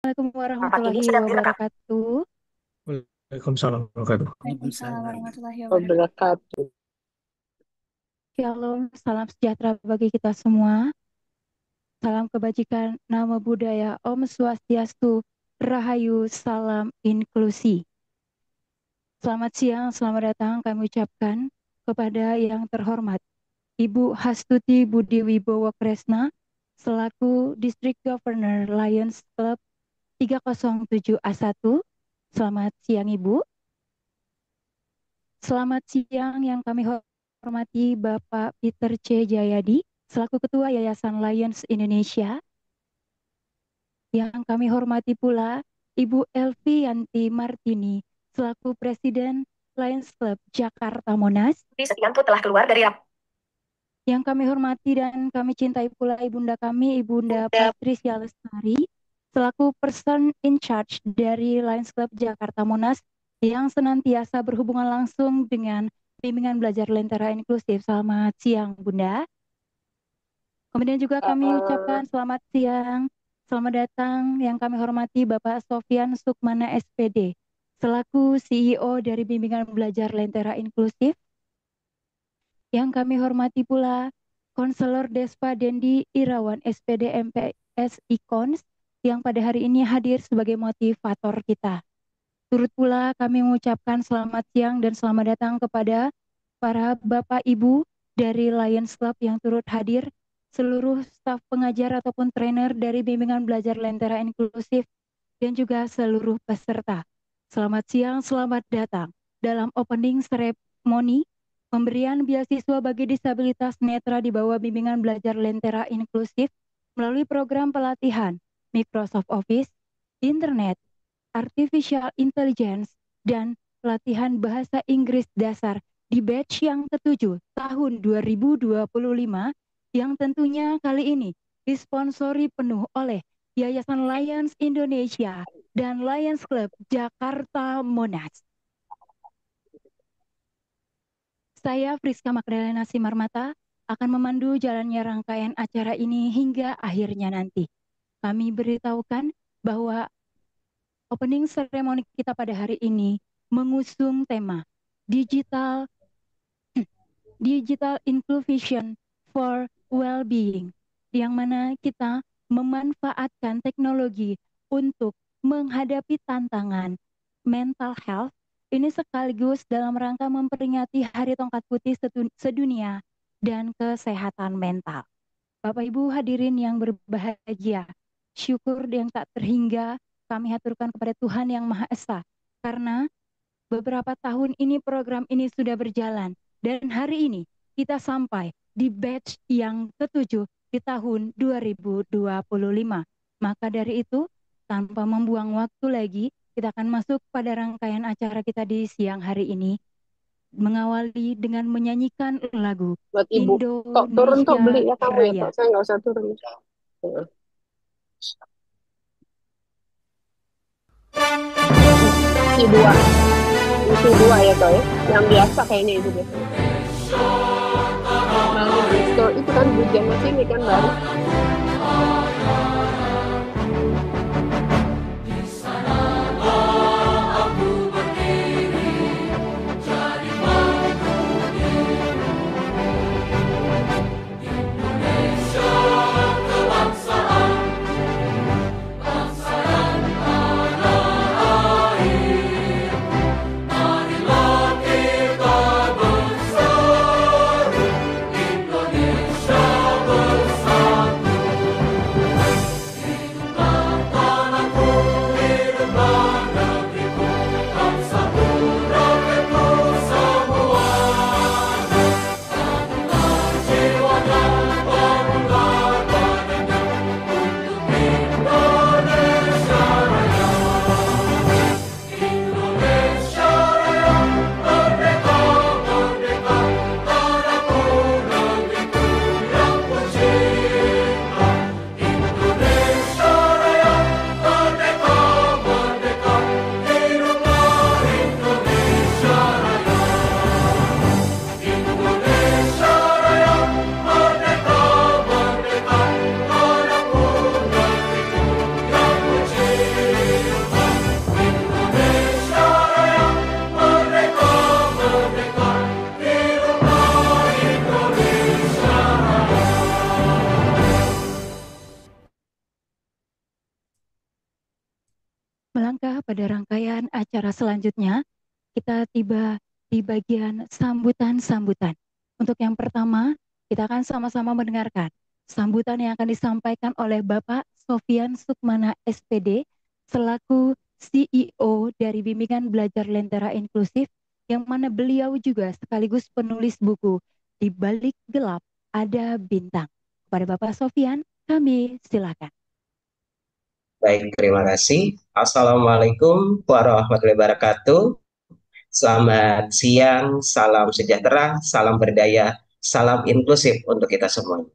Assalamualaikum Tempat ini warahmatullahi sedang direkam. wabarakatuh. Waalaikumsalam warahmatullahi Waalaikumsalam wabarakatuh. warahmatullahi wabarakatuh. Wabarakatuh. Shalom, salam sejahtera bagi kita semua. Salam kebajikan, nama budaya, Om Swastiastu, Rahayu, salam inklusi. Selamat siang, selamat datang kami ucapkan kepada yang terhormat Ibu Hastuti Budi Wibowo Kresna selaku District Governor Lions Club 307A1. Selamat siang Ibu. Selamat siang yang kami hormati Bapak Peter C. Jayadi selaku Ketua Yayasan Lions Indonesia. Yang kami hormati pula Ibu Elvianti Martini selaku Presiden Lions Club Jakarta Monas. Setianto telah keluar dari Yang kami hormati dan kami cintai pula Ibunda kami, Ibunda Patricia Lestari selaku Person in Charge dari Lions Club Jakarta Monas yang senantiasa berhubungan langsung dengan bimbingan belajar lentera inklusif. Selamat siang, Bunda. Kemudian juga kami ucapkan selamat siang, selamat datang yang kami hormati Bapak Sofyan Sukmana SPD, selaku CEO dari bimbingan belajar lentera inklusif. Yang kami hormati pula Konselor Despa Dendi Irawan SPD MPS Ikons, yang pada hari ini hadir sebagai motivator kita. Turut pula kami mengucapkan selamat siang dan selamat datang kepada para Bapak Ibu dari Lions Club yang turut hadir, seluruh staf pengajar ataupun trainer dari bimbingan belajar lentera inklusif, dan juga seluruh peserta. Selamat siang, selamat datang dalam opening ceremony pemberian beasiswa bagi disabilitas netra di bawah bimbingan belajar lentera inklusif melalui program pelatihan Microsoft Office, Internet, Artificial Intelligence, dan pelatihan bahasa Inggris dasar di batch yang ke-7 tahun 2025 yang tentunya kali ini disponsori penuh oleh Yayasan Lions Indonesia dan Lions Club Jakarta Monas. Saya Friska Magdalena Simarmata akan memandu jalannya rangkaian acara ini hingga akhirnya nanti. Kami beritahukan bahwa opening ceremony kita pada hari ini mengusung tema Digital Inclusion for Well-being, yang mana kita memanfaatkan teknologi untuk menghadapi tantangan mental health ini sekaligus dalam rangka memperingati Hari Tongkat Putih Sedunia dan kesehatan mental. Bapak Ibu hadirin yang berbahagia, syukur yang tak terhingga kami haturkan kepada Tuhan Yang Maha Esa, karena beberapa tahun ini program ini sudah berjalan, dan hari ini kita sampai di batch yang ke-7 di tahun 2025. Maka dari itu, tanpa membuang waktu lagi, kita akan masuk pada rangkaian acara kita di siang hari ini, mengawali dengan menyanyikan lagu buat Ibu. Kok turun tuh Indonesia beli ya kamu ya, Raya. Kak? Saya nggak usah turun. Isi dua. Isi dua ya, Kak ya. Yang biasa kayaknya itu deh. Malu Bristol itu kan hujan sini kan baru. Baiklah, pada rangkaian acara selanjutnya, kita tiba di bagian sambutan-sambutan. Untuk yang pertama, kita akan sama-sama mendengarkan sambutan yang akan disampaikan oleh Bapak Sofian Sukmana SPD, selaku CEO dari Bimbingan Belajar Lentera Inklusif, yang mana beliau juga sekaligus penulis buku Di Balik Gelap Ada Bintang. Kepada Bapak Sofian, kami silakan. Baik, terima kasih. Assalamualaikum warahmatullahi wabarakatuh. Selamat siang, salam sejahtera, salam berdaya, salam inklusif untuk kita semua.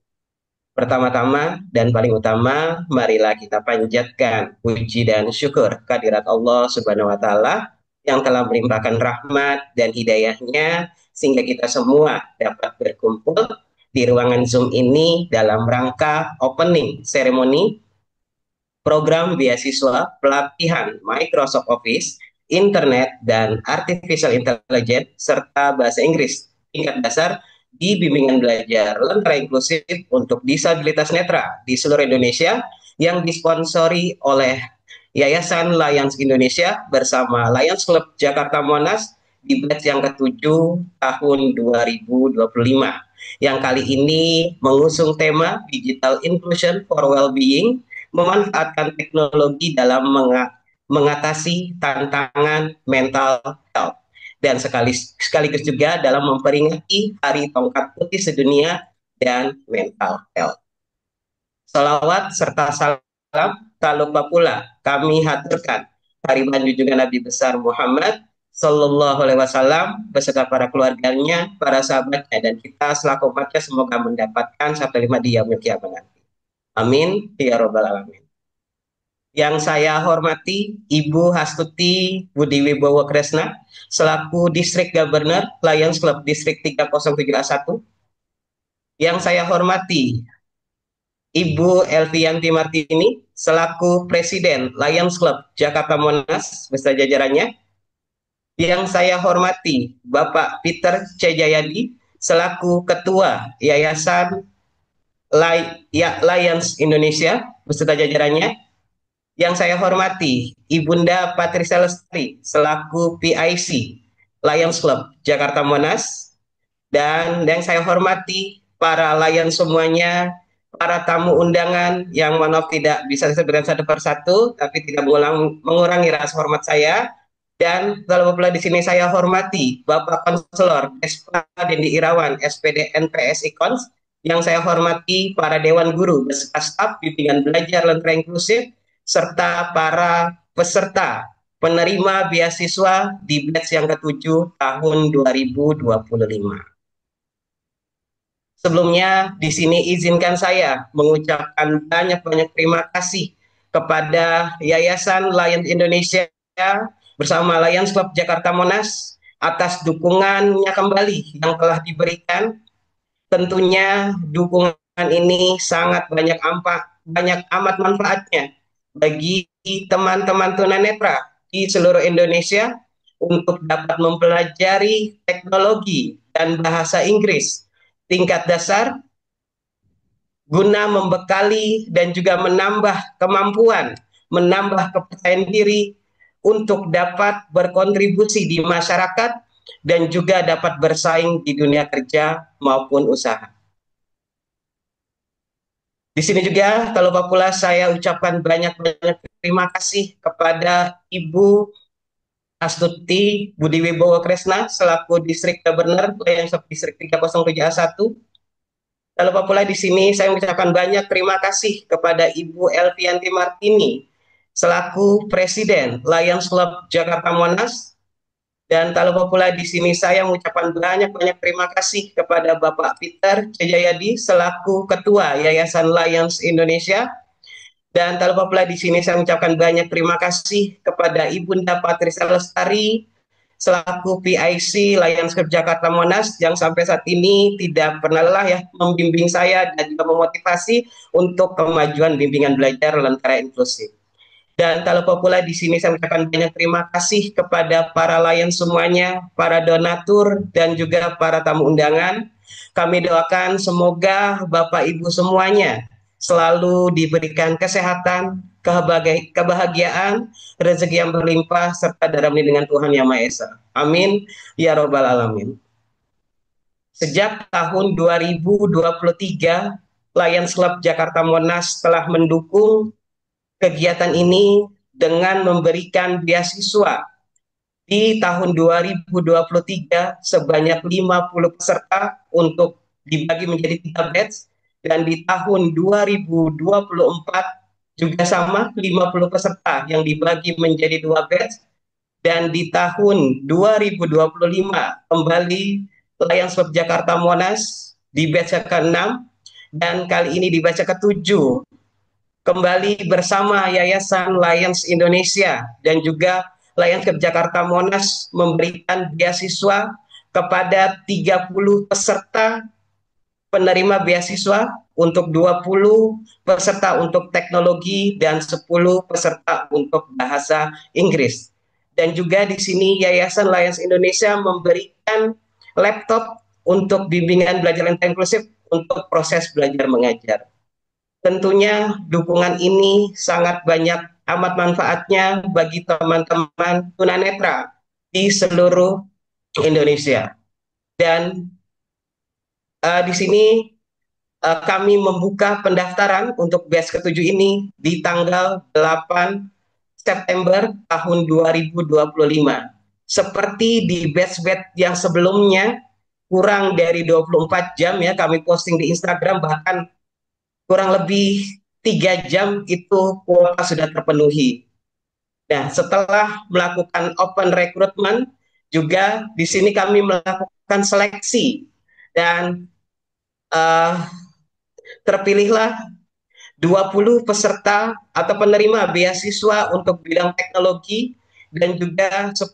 Pertama-tama dan paling utama, marilah kita panjatkan puji dan syukur kehadirat Allah Subhanahu wa Ta'ala yang telah melimpahkan rahmat dan hidayahnya sehingga kita semua dapat berkumpul di ruangan Zoom ini dalam rangka opening ceremony program beasiswa pelatihan Microsoft Office, Internet, dan Artificial Intelligence, serta Bahasa Inggris tingkat dasar di Bimbingan Belajar Lentera Inklusif untuk Disabilitas Netra di seluruh Indonesia yang disponsori oleh Yayasan Lions Indonesia bersama Lions Club Jakarta Monas di batch yang ke-7 tahun 2025. Yang kali ini mengusung tema Digital Inclusion for Wellbeing, memanfaatkan teknologi dalam mengatasi tantangan mental health, dan sekaligus juga dalam memperingati Hari Tongkat Putih Sedunia dan Mental Health. Salawat serta salam tak lupa pula kami haturkan hariban junjungan Nabi besar Muhammad Sallallahu Alaihi Wasallam beserta para keluarganya, para sahabatnya, dan kita selaku umatnya semoga mendapatkan satu lima di yaumil kiamat nanti. Amin ya robbal alamin. Yang saya hormati Ibu Hastuti Budi Wibowo Kresna selaku District Governor Lions Club Distrik 307A1. Yang saya hormati Ibu Elvianti Martini selaku Presiden Lions Club Jakarta Monas beserta jajarannya. Yang saya hormati Bapak Peter C. Jayadi selaku Ketua Yayasan Lions Indonesia beserta jajarannya. Yang saya hormati Ibunda Patricia Lestari selaku PIC Lions Club Jakarta Monas. Dan yang saya hormati para Lions semuanya, para tamu undangan yang maaf tidak bisa disebutkan satu persatu, tapi tidak mengurangi rasa hormat saya. Dan kalau pula di sini saya hormati Bapak Konselor Despa Dendi Irawan, SPD NPSI Kons, yang saya hormati para Dewan Guru beserta staf Bimbingan Belajar Lentera Inklusif, serta para peserta penerima beasiswa di batch yang ke-7 tahun 2025. Sebelumnya, di sini izinkan saya mengucapkan banyak-banyak terima kasih kepada Yayasan Lions Indonesia bersama Lions Club Jakarta Monas atas dukungannya kembali yang telah diberikan. Tentunya dukungan ini sangat banyak amat manfaatnya bagi teman-teman tunanetra di seluruh Indonesia untuk dapat mempelajari teknologi dan bahasa Inggris tingkat dasar guna membekali dan juga menambah kemampuan, menambah kepercayaan diri untuk dapat berkontribusi di masyarakat dan juga dapat bersaing di dunia kerja maupun usaha. Di sini juga kalau pula saya ucapkan banyak-banyak terima kasih kepada Ibu Astuti Budi Wibowo Kresna selaku Distrik Governor Lions Distrik 307A1. Lalu pula di sini saya mengucapkan banyak terima kasih kepada Ibu Elvianti Martini selaku Presiden Lions Club Jakarta Monas. Dan tak lupa pula di sini saya mengucapkan banyak-banyak terima kasih kepada Bapak Peter C. Jayadi selaku Ketua Yayasan Lions Indonesia. Dan tak lupa pula di sini saya mengucapkan banyak terima kasih kepada Ibunda Patricia Lestari selaku PIC Lions Club Jakarta Monas yang sampai saat ini tidak pernah lelah ya membimbing saya dan juga memotivasi untuk kemajuan bimbingan belajar lentera inklusif. Dan tak lupa pula di sini saya mengucapkan banyak terima kasih kepada para Lions semuanya, para donatur dan juga para tamu undangan. Kami doakan semoga Bapak Ibu semuanya selalu diberikan kesehatan, kebahagiaan, rezeki yang berlimpah, serta dalam lindungan Tuhan Yang Maha Esa. Amin. Ya Robbal Alamin. Sejak tahun 2023, Lions Club Jakarta Monas telah mendukung kegiatan ini dengan memberikan beasiswa di tahun 2023 sebanyak 50 peserta untuk dibagi menjadi 3 batch, dan di tahun 2024 juga sama 50 peserta yang dibagi menjadi 2 batch, dan di tahun 2025 kembali Lions Club Jakarta Monas di batch ke-6, dan kali ini di batch ke-7 kembali bersama Yayasan Lions Indonesia dan juga Lions Club Jakarta Monas memberikan beasiswa kepada 30 peserta penerima beasiswa, untuk 20 peserta untuk teknologi dan 10 peserta untuk bahasa Inggris. Dan juga di sini Yayasan Lions Indonesia memberikan laptop untuk bimbingan belajar inklusif untuk proses belajar mengajar. Tentunya dukungan ini sangat banyak amat manfaatnya bagi teman-teman tunanetra di seluruh Indonesia. Dan di sini kami membuka pendaftaran untuk batch ke-7 ini di tanggal 8 September tahun 2025. Seperti di batch-batch yang sebelumnya, kurang dari 24 jam ya kami posting di Instagram, bahkan kurang lebih 3 jam itu kuota sudah terpenuhi. Nah, setelah melakukan open recruitment, juga di sini kami melakukan seleksi, dan uh, terpilihlah 20 peserta atau penerima beasiswa untuk bidang teknologi, dan juga 10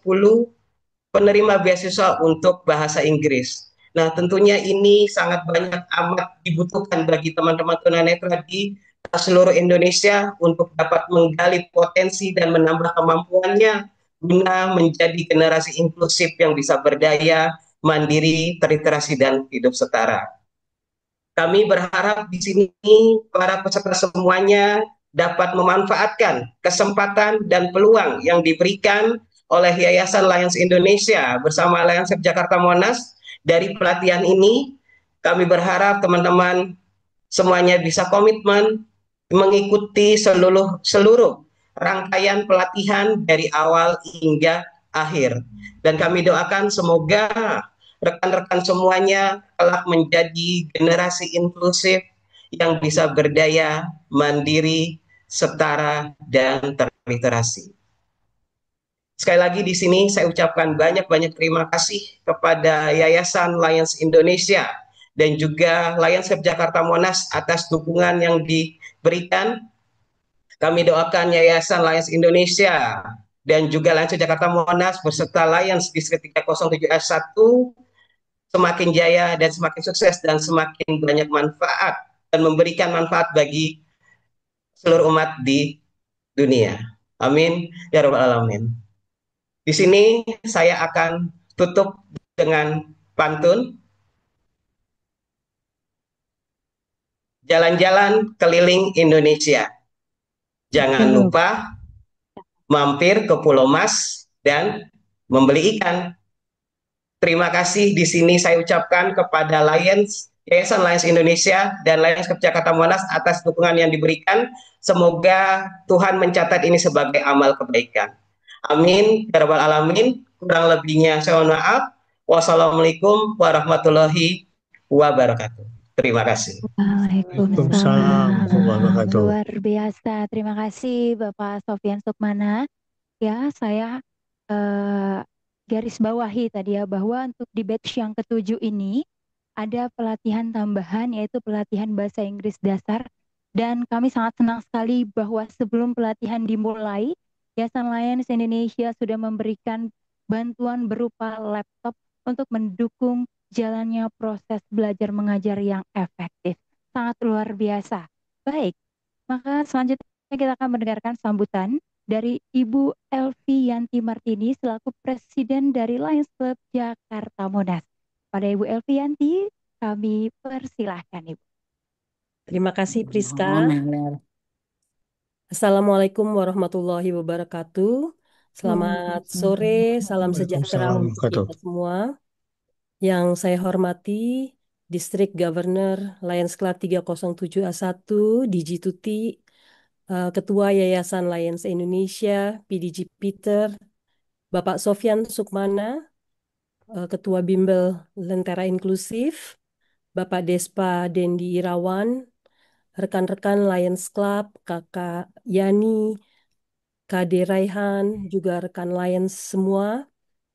penerima beasiswa untuk bahasa Inggris. Nah, tentunya ini sangat banyak amat dibutuhkan bagi teman-teman tunanetra di seluruh Indonesia untuk dapat menggali potensi dan menambah kemampuannya guna menjadi generasi inklusif yang bisa berdaya, mandiri, terliterasi, dan hidup setara. Kami berharap di sini para peserta semuanya dapat memanfaatkan kesempatan dan peluang yang diberikan oleh Yayasan Lions Indonesia bersama Lions Club Jakarta Monas dari pelatihan ini. Kami berharap teman-teman semuanya bisa komitmen mengikuti seluruh rangkaian pelatihan dari awal hingga akhir. Dan kami doakan semoga rekan-rekan semuanya telah menjadi generasi inklusif yang bisa berdaya, mandiri, setara, dan terliterasi. Sekali lagi di sini saya ucapkan banyak-banyak terima kasih kepada Yayasan Lions Indonesia dan juga Lions Club Jakarta Monas atas dukungan yang diberikan. Kami doakan Yayasan Lions Indonesia dan juga Lions Club Jakarta Monas beserta Lions Distrik 307S1 semakin jaya dan semakin sukses dan semakin banyak manfaat dan memberikan manfaat bagi seluruh umat di dunia. Amin ya rabbal alamin. Di sini saya akan tutup dengan pantun. Jalan-jalan keliling Indonesia. Jangan lupa mampir ke Pulau Mas dan membeli ikan. Terima kasih di sini saya ucapkan kepada Yayasan Lions Indonesia dan Lions Club Jakarta Monas atas dukungan yang diberikan. Semoga Tuhan mencatat ini sebagai amal kebaikan. Amin ya rabbal alamin. Kurang lebihnya saya mohon maaf. Wassalamualaikum warahmatullahi wabarakatuh. Terima kasih. Waalaikumsalam. Waalaikumsalam. Luar biasa. Terima kasih Bapak Sofyan Sukmana. Ya, saya garis bawahi tadi ya bahwa untuk di batch yang ke-7 ini ada pelatihan tambahan yaitu pelatihan bahasa Inggris dasar, dan kami sangat senang sekali bahwa sebelum pelatihan dimulai Yayasan Lions Indonesia sudah memberikan bantuan berupa laptop untuk mendukung jalannya proses belajar mengajar yang efektif. Sangat luar biasa. Baik, maka selanjutnya kita akan mendengarkan sambutan dari Ibu Elvi Yanti Martini selaku Presiden dari Lions Club Jakarta Monas. Pada Ibu Elvi Yanti, kami persilahkan Ibu. Terima kasih Priska. Assalamualaikum warahmatullahi wabarakatuh. Selamat sore, salam sejahtera Waalaikumsalam untuk wabarakatuh. kita semua. Yang saya hormati District Governor Lions Club 307A1, DG Tuti, Ketua Yayasan Lions Indonesia, PDG Peter, Bapak Sofyan Sukmana, Ketua Bimbel Lentera Inklusif, Bapak Despa Dendi Irawan, rekan-rekan Lions Club, Kakak Yani, Kade Raihan, juga rekan Lions semua,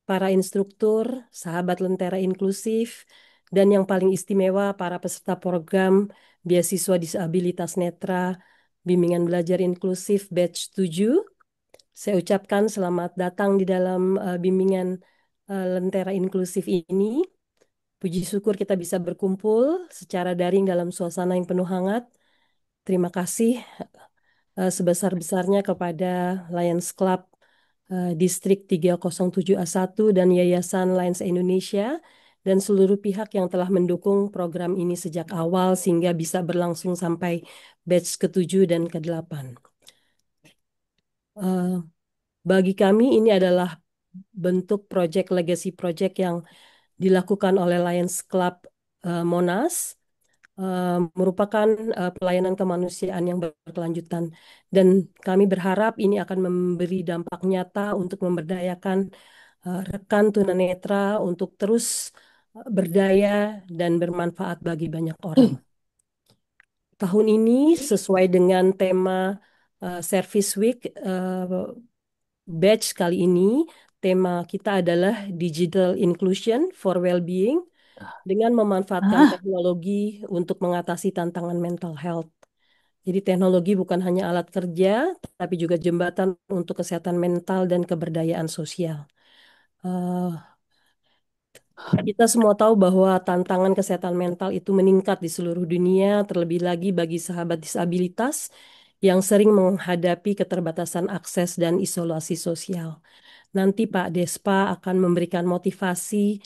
para instruktur, sahabat Lentera Inklusif, dan yang paling istimewa para peserta program Beasiswa Disabilitas Netra Bimbingan Belajar Inklusif Batch 7. Saya ucapkan selamat datang di dalam bimbingan Lentera Inklusif ini. Puji syukur kita bisa berkumpul secara daring dalam suasana yang penuh hangat. Terima kasih sebesar-besarnya kepada Lions Club Distrik 307A1 dan Yayasan Lions Indonesia dan seluruh pihak yang telah mendukung program ini sejak awal sehingga bisa berlangsung sampai batch ke-7 dan ke-8. Bagi kami ini adalah bentuk project legacy project yang dilakukan oleh Lions Club Monas, merupakan pelayanan kemanusiaan yang berkelanjutan. Dan kami berharap ini akan memberi dampak nyata untuk memberdayakan rekan tunanetra untuk terus berdaya dan bermanfaat bagi banyak orang. Tahun ini sesuai dengan tema Service Week batch kali ini, tema kita adalah Digital Inclusion for Wellbeing dengan memanfaatkan teknologi untuk mengatasi tantangan mental health. Jadi teknologi bukan hanya alat kerja, tapi juga jembatan untuk kesehatan mental dan keberdayaan sosial. Kita semua tahu bahwa tantangan kesehatan mental itu meningkat di seluruh dunia, terlebih lagi bagi sahabat disabilitas yang sering menghadapi keterbatasan akses dan isolasi sosial. Nanti Pak Despa akan memberikan motivasi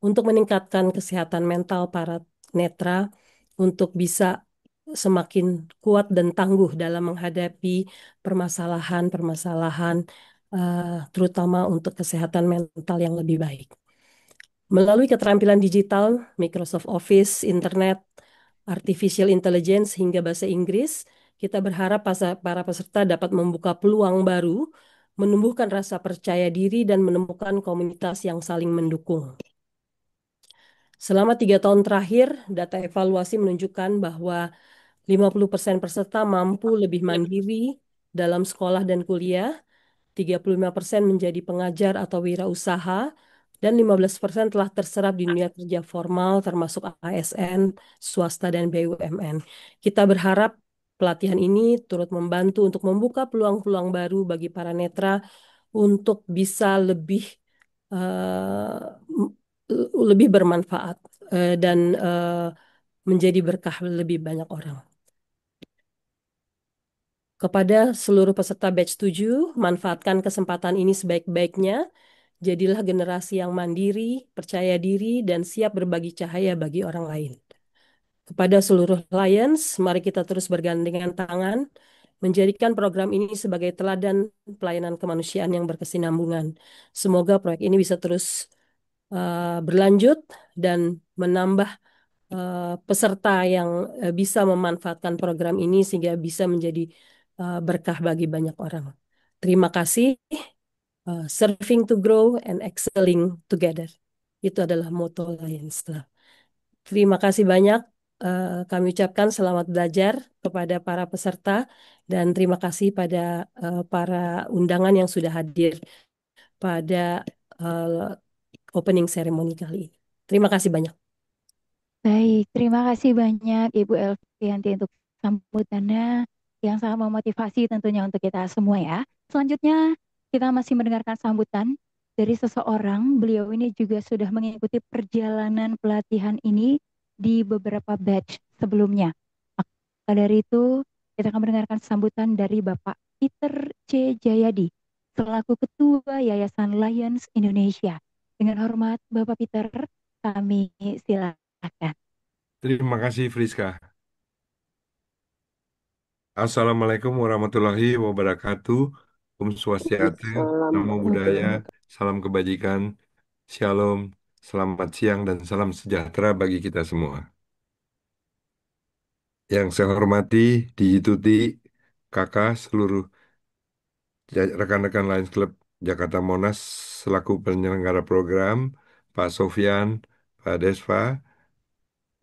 untuk meningkatkan kesehatan mental para netra untuk bisa semakin kuat dan tangguh dalam menghadapi permasalahan-permasalahan, terutama untuk kesehatan mental yang lebih baik. Melalui keterampilan digital, Microsoft Office, Internet, Artificial Intelligence, hingga bahasa Inggris, kita berharap para peserta dapat membuka peluang baru, menumbuhkan rasa percaya diri, dan menemukan komunitas yang saling mendukung. Selama 3 tahun terakhir, data evaluasi menunjukkan bahwa 50% peserta mampu lebih mandiri dalam sekolah dan kuliah, 35% menjadi pengajar atau wirausaha, dan 15% telah terserap di dunia kerja formal termasuk ASN, swasta, dan BUMN. Kita berharap pelatihan ini turut membantu untuk membuka peluang-peluang baru bagi para netra untuk bisa lebih bermanfaat dan menjadi berkah lebih banyak orang. Kepada seluruh peserta batch 7, manfaatkan kesempatan ini sebaik-baiknya. Jadilah generasi yang mandiri, percaya diri, dan siap berbagi cahaya bagi orang lain. Kepada seluruh Lions, mari kita terus bergandengan tangan, menjadikan program ini sebagai teladan pelayanan kemanusiaan yang berkesinambungan. Semoga proyek ini bisa terus berlanjut dan menambah peserta yang bisa memanfaatkan program ini sehingga bisa menjadi berkah bagi banyak orang. Terima kasih. Serving to grow and excelling together. Itu adalah moto Lions Club. Terima kasih banyak. Kami ucapkan selamat belajar kepada para peserta dan terima kasih pada para undangan yang sudah hadir pada opening ceremony kali ini. Terima kasih banyak. Baik, terima kasih banyak Ibu Elvianti untuk sambutannya yang sangat memotivasi tentunya untuk kita semua ya. Selanjutnya kita masih mendengarkan sambutan dari seseorang. Beliau ini juga sudah mengikuti perjalanan pelatihan ini di beberapa batch sebelumnya. Maka dari itu kita akan mendengarkan sambutan dari Bapak Peter C. Jayadi selaku Ketua Yayasan Lions Indonesia. Dengan hormat Bapak Peter, kami silakan. Terima kasih Friska. Assalamualaikum warahmatullahi wabarakatuh. Om Swastiastu, Salam Namo Buddhaya, warahmatullahi wabarakatuh. salam kebajikan, Shalom, selamat siang dan salam sejahtera bagi kita semua. Yang saya hormati, Dijituti, kakak, seluruh rekan-rekan Lions Club Jakarta Monas selaku penyelenggara program, Pak Sofyan, Pak Desva,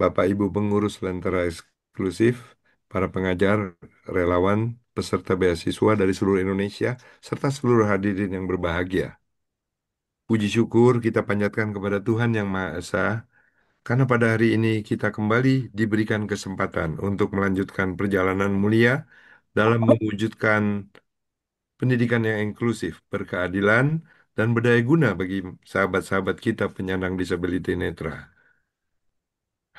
Bapak Ibu pengurus Lentera eksklusif, para pengajar, relawan, peserta beasiswa dari seluruh Indonesia, serta seluruh hadirin yang berbahagia. Puji syukur kita panjatkan kepada Tuhan Yang Maha Esa, karena pada hari ini kita kembali diberikan kesempatan untuk melanjutkan perjalanan mulia dalam mewujudkan pendidikan yang inklusif, berkeadilan, dan berdaya guna bagi sahabat-sahabat kita penyandang disability netra.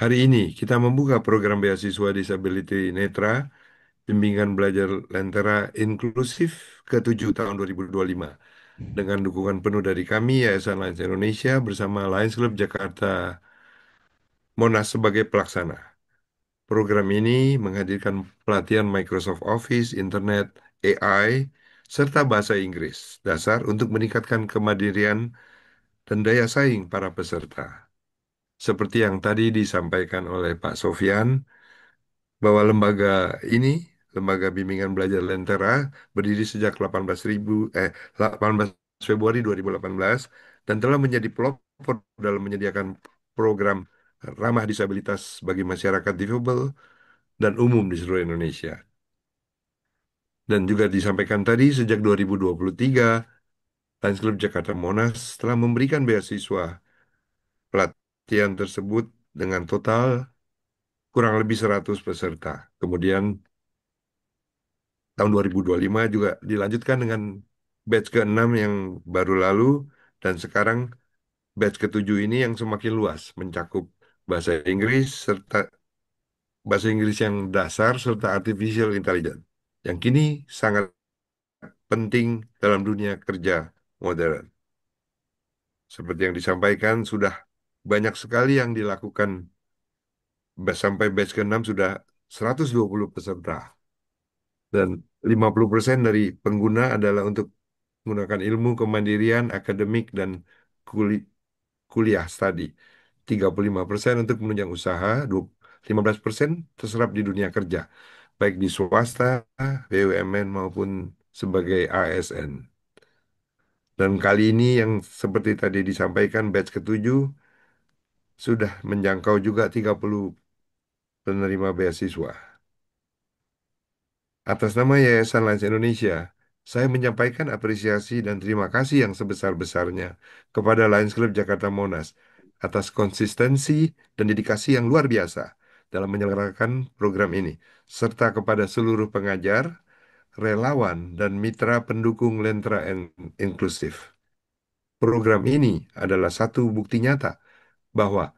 Hari ini kita membuka program beasiswa disability netra, bimbingan belajar Lentera inklusif ke-7 tahun 2025 dengan dukungan penuh dari kami Yayasan Lions Indonesia bersama Lions Club Jakarta Monas sebagai pelaksana. Program ini menghadirkan pelatihan Microsoft Office, Internet, AI, serta bahasa Inggris dasar untuk meningkatkan kemandirian dan daya saing para peserta. Seperti yang tadi disampaikan oleh Pak Sofyan, bahwa lembaga ini, Lembaga Bimbingan Belajar Lentera, berdiri sejak 18 Februari 2018 dan telah menjadi pelopor dalam menyediakan program ramah disabilitas bagi masyarakat difabel dan umum di seluruh Indonesia. Dan juga disampaikan tadi, sejak 2023, Lions Club Jakarta Monas telah memberikan beasiswa pelatihan tersebut dengan total kurang lebih 100 peserta. Kemudian tahun 2025 juga dilanjutkan dengan batch ke-6 yang baru lalu, dan sekarang batch ke-7 ini yang semakin luas, mencakup bahasa Inggris serta bahasa Inggris yang dasar serta artificial intelligence, yang kini sangat penting dalam dunia kerja modern. Seperti yang disampaikan, sudah banyak sekali yang dilakukan, sampai batch ke-6 sudah 120 peserta. Dan 50% dari pengguna adalah untuk menggunakan ilmu kemandirian, akademik, dan kuli- kuliah studi. 35% untuk menunjang usaha, 15% terserap di dunia kerja, baik di swasta, BUMN, maupun sebagai ASN. Dan kali ini yang seperti tadi disampaikan, batch ke-7 sudah menjangkau juga 30 penerima beasiswa. Atas nama Yayasan Lions Indonesia, saya menyampaikan apresiasi dan terima kasih yang sebesar-besarnya kepada Lions Club Jakarta Monas atas konsistensi dan dedikasi yang luar biasa dalam menyelenggarakan program ini, serta kepada seluruh pengajar, relawan, dan mitra pendukung Lentera Inklusif. Program ini adalah satu bukti nyata bahwa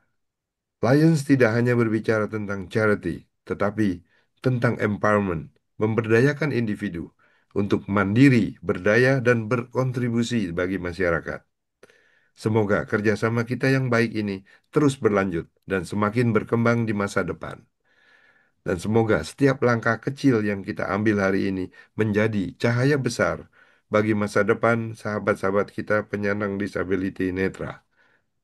Lions tidak hanya berbicara tentang charity, tetapi tentang empowerment, memberdayakan individu untuk mandiri, berdaya, dan berkontribusi bagi masyarakat. Semoga kerjasama kita yang baik ini terus berlanjut dan semakin berkembang di masa depan. Dan semoga setiap langkah kecil yang kita ambil hari ini menjadi cahaya besar bagi masa depan sahabat-sahabat kita penyandang disability netra.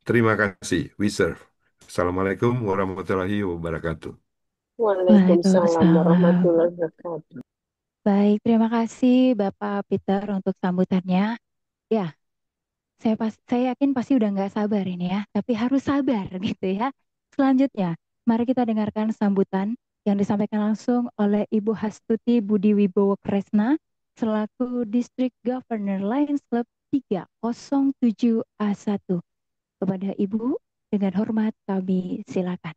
Terima kasih. We serve. Assalamualaikum warahmatullahi wabarakatuh. Waalaikumsalam Waalaikumsalam. warahmatullahi wabarakatuh. Baik, terima kasih Bapak Peter untuk sambutannya. Ya, saya yakin pasti udah nggak sabar ini ya, tapi harus sabar gitu ya. Selanjutnya, mari kita dengarkan sambutan yang disampaikan langsung oleh Ibu Hastuti Budi Wibowo Kresna selaku District Governor Lions Club 307A1. Kepada Ibu, dengan hormat kami silakan.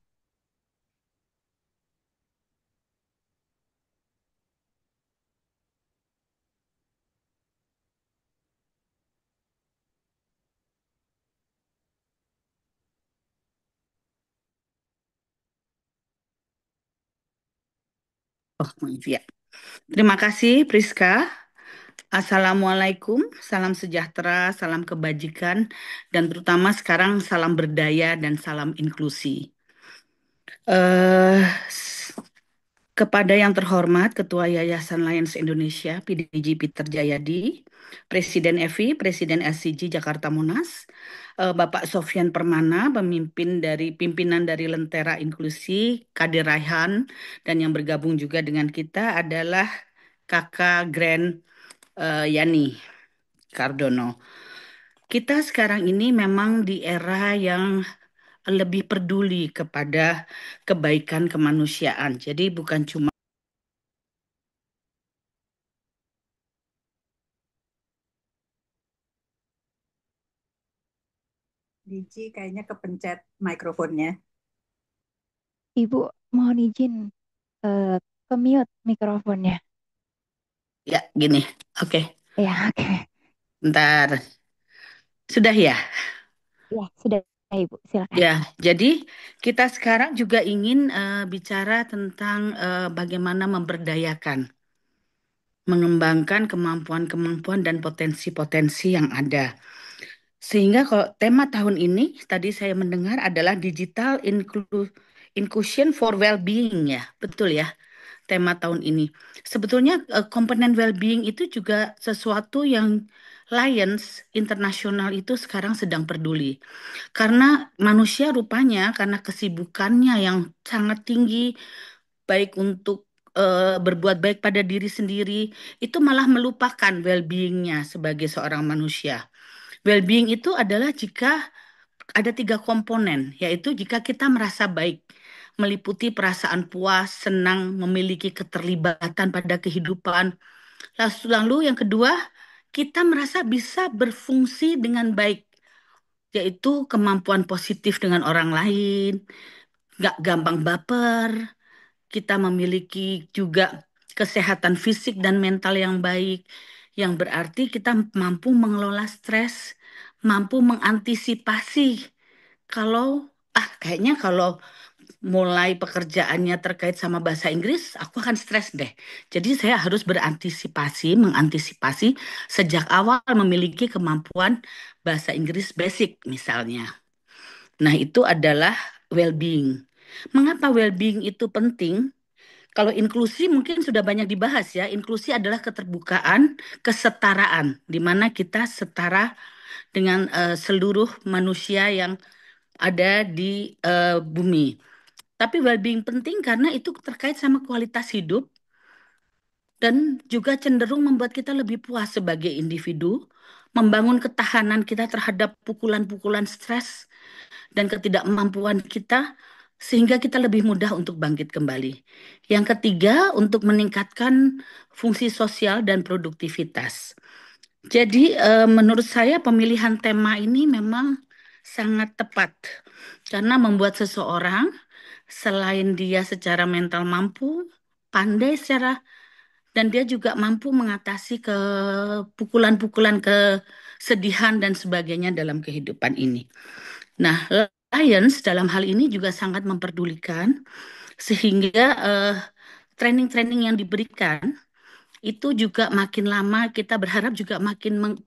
Oh, maaf ya. Terima kasih, Priska. Assalamualaikum, salam sejahtera, salam kebajikan, dan terutama sekarang salam berdaya dan salam inklusi. Eh, Kepada yang terhormat Ketua Yayasan Lions Indonesia, PDG Peter Jayadi, Presiden EVI, Presiden LCG Jakarta Monas, Bapak Sofyan Permana, pimpinan dari Lentera Inklusi, Kadir Raihan, dan yang bergabung juga dengan kita adalah Kakak Grand Yani Cardono. Kita sekarang ini memang di era yang lebih peduli kepada kebaikan kemanusiaan. Jadi bukan cuma Diji kayaknya kepencet mikrofonnya. Ibu mohon izin ke mute mikrofonnya. ya gini. Oke, Ya, oke. bentar. Sudah ya? Ya, sudah Ibu, silakan. Ya, jadi kita sekarang juga ingin bicara tentang bagaimana memberdayakan, mengembangkan kemampuan-kemampuan dan potensi-potensi yang ada. Sehingga kalau tema tahun ini tadi saya mendengar adalah Digital Inclusion for Well-being ya, betul ya tema tahun ini. Sebetulnya komponen well-being itu juga sesuatu yang Lions Internasional itu sekarang sedang peduli. Karena manusia rupanya karena kesibukannya yang sangat tinggi, baik untuk berbuat baik pada diri sendiri, itu malah melupakan well-beingnya sebagai seorang manusia. Well-being itu adalah jika ada tiga komponen, yaitu jika kita merasa baik, meliputi perasaan puas, senang, memiliki keterlibatan pada kehidupan. Lalu yang kedua, kita merasa bisa berfungsi dengan baik, yaitu kemampuan positif dengan orang lain, nggak gampang baper, kita memiliki juga kesehatan fisik dan mental yang baik, yang berarti kita mampu mengelola stres, mampu mengantisipasi kalau kayaknya kalau mulai pekerjaannya terkait sama bahasa Inggris, aku akan stres deh. Jadi saya harus mengantisipasi sejak awal memiliki kemampuan bahasa Inggris basic misalnya. Nah, itu adalah well-being. Mengapa well-being itu penting? Kalau inklusi mungkin sudah banyak dibahas ya. Inklusi adalah keterbukaan, kesetaraan, di mana kita setara dengan seluruh manusia yang ada di bumi. Tapi well-being penting karena itu terkait sama kualitas hidup dan juga cenderung membuat kita lebih puas sebagai individu, membangun ketahanan kita terhadap pukulan-pukulan stres dan ketidakmampuan kita sehingga kita lebih mudah untuk bangkit kembali. Yang ketiga, untuk meningkatkan fungsi sosial dan produktivitas. Jadi menurut saya pemilihan tema ini memang sangat tepat karena membuat seseorang selain dia secara mental mampu, pandai secara dan dia juga mampu mengatasi ke pukulan-pukulan kesedihan dan sebagainya dalam kehidupan ini. Nah, Lions dalam hal ini juga sangat memperdulikan sehingga training-training yang diberikan itu juga makin lama kita berharap juga makin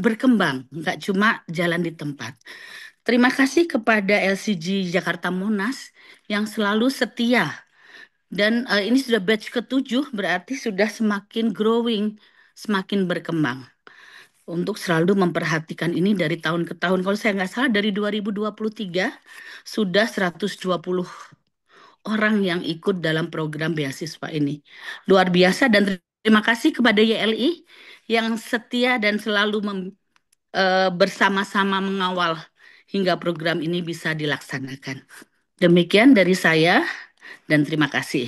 berkembang, nggak cuma jalan di tempat. Terima kasih kepada LCG Jakarta Monas yang selalu setia dan ini sudah batch ke-7 berarti sudah semakin growing, semakin berkembang untuk selalu memperhatikan ini dari tahun ke tahun. Kalau saya nggak salah dari 2023 sudah 120 orang yang ikut dalam program beasiswa ini. Luar biasa dan terima kasih kepada YLI yang setia dan selalu bersama-sama mengawal hingga program ini bisa dilaksanakan. Demikian dari saya dan terima kasih.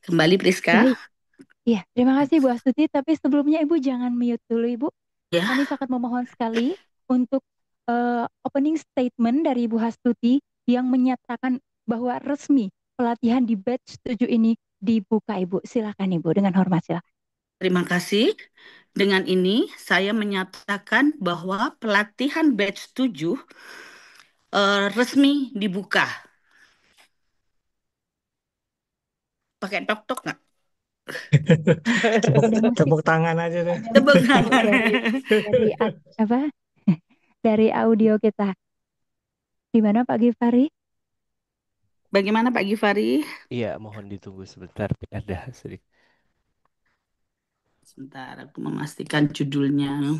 Kembali Priska. Baik. Iya, terima kasih Bu Astuti. Tapi sebelumnya Ibu jangan mute dulu Ibu. Ya. Kami sangat memohon sekali untuk opening statement dari Ibu Astuti yang menyatakan bahwa resmi pelatihan di batch 7 ini dibuka Ibu. Silakan Ibu, dengan hormat silakan. Terima kasih. Dengan ini saya menyatakan bahwa pelatihan batch 7 resmi dibuka. Pakai tok-tok nggak? Tepuk tangan aja deh. Tepuk tangan. Dari audio kita. Di mana Pak Gifari? Bagaimana Pak Givari? Iya, mohon ditunggu sebentar. Ada sedikit. Sebentar, aku memastikan judulnya.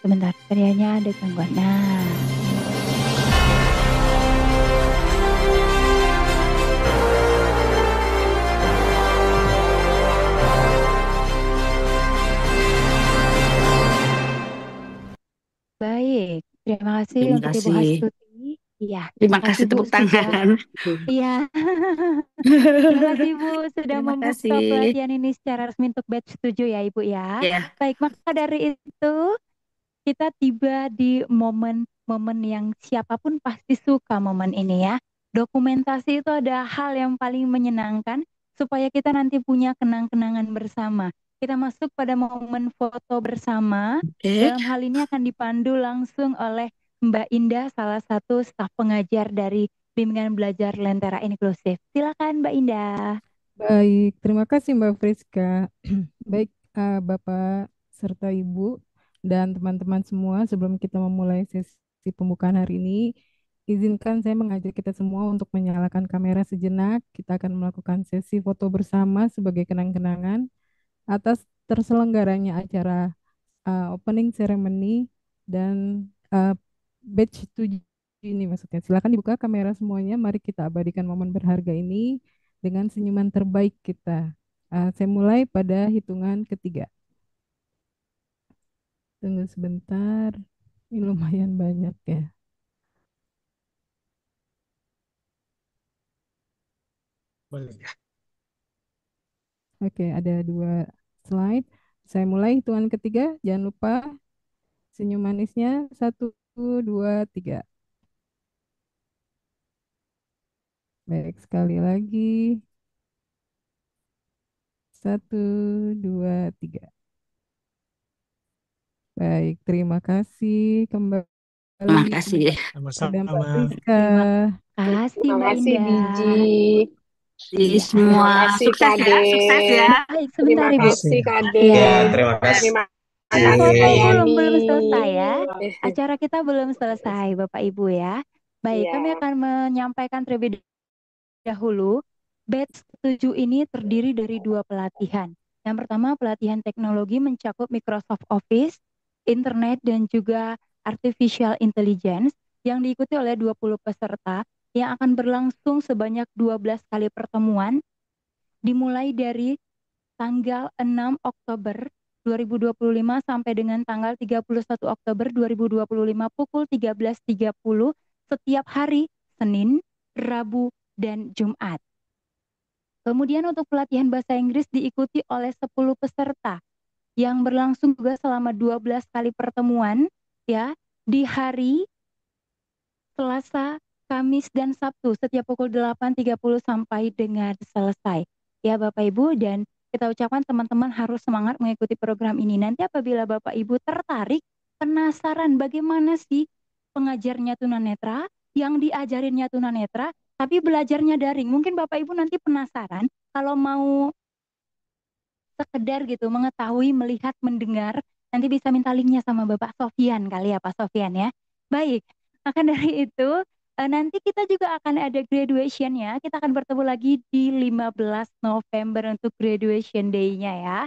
Sebentar, kayaknya ada gangguan. Nah, baik. Terima kasih Terima untuk Ibu kasih. Hastuti. Iya, Terima kasih kasih Bu tepuk sudah. tangan. Iya. Terima kasih Bu sudah Terima membuka kasih. pelatihan ini secara resmi untuk batch 7 ya Ibu ya. Ya, Baik, maka dari itu kita tiba di momen-momen yang siapapun pasti suka momen ini ya. Dokumentasi itu ada hal yang paling menyenangkan supaya kita nanti punya kenang-kenangan bersama. Kita masuk pada momen foto bersama. oke. Dalam hal ini akan dipandu langsung oleh Mbak Indah, salah satu staf pengajar dari Bimbingan Belajar Lentera Inklusif. Silakan Mbak Indah. Baik, terima kasih Mbak Friska. Baik, Bapak serta Ibu dan teman-teman semua, sebelum kita memulai sesi pembukaan hari ini, izinkan saya mengajak kita semua untuk menyalakan kamera sejenak. Kita akan melakukan sesi foto bersama sebagai kenang-kenangan atas terselenggaranya acara opening ceremony dan batch 7 ini maksudnya. Silakan dibuka kamera semuanya. Mari kita abadikan momen berharga ini dengan senyuman terbaik kita. Saya mulai pada hitungan ketiga. Tunggu sebentar. Ini lumayan banyak ya. Boleh ya. Oke, ada 2 slide. Saya mulai hitungan ketiga. Jangan lupa senyum manisnya. 1, 2, 3. Baik, sekali lagi. 1, 2, 3. Baik, terima kasih Terima kembali kasih. pada Mbak Sama-sama. Rizka. Terima Kasih Mbak kasih Indah. Biji. Di Iya. semua Terima kasih sukses ya, Kade. sukses ya. Baik, Terima sebentar Ibu. kasih Kade. Iya. Ya, terima kasih. Terima Oh, kasih belum Yani. selesai ya. Acara kita belum selesai Bapak Ibu ya. Baik, Ya. kami akan menyampaikan terlebih dahulu. Batch 7 ini terdiri dari 2 pelatihan. Yang pertama pelatihan teknologi mencakup Microsoft Office, Internet dan juga Artificial Intelligence yang diikuti oleh 20 peserta yang akan berlangsung sebanyak 12 kali pertemuan dimulai dari tanggal 6 Oktober 2025 sampai dengan tanggal 31 Oktober 2025 pukul 13.30 setiap hari Senin, Rabu, dan Jumat. Kemudian untuk pelatihan bahasa Inggris diikuti oleh 10 peserta yang berlangsung juga selama 12 kali pertemuan ya di hari Selasa, Kamis, dan Sabtu setiap pukul 8.30 sampai dengan selesai. Ya Bapak Ibu, dan kita ucapkan teman-teman harus semangat mengikuti program ini. Nanti apabila Bapak Ibu tertarik, penasaran bagaimana sih pengajarnya tunanetra, yang diajarinnya tunanetra, tapi belajarnya daring. Mungkin Bapak Ibu nanti penasaran kalau mau sekedar gitu mengetahui, melihat, mendengar, nanti bisa minta linknya sama Bapak Sofian kali ya Pak Sofian ya. Baik, maka dari itu nanti kita juga akan ada graduation-nya. Kita akan bertemu lagi di 15 November untuk graduation day-nya ya.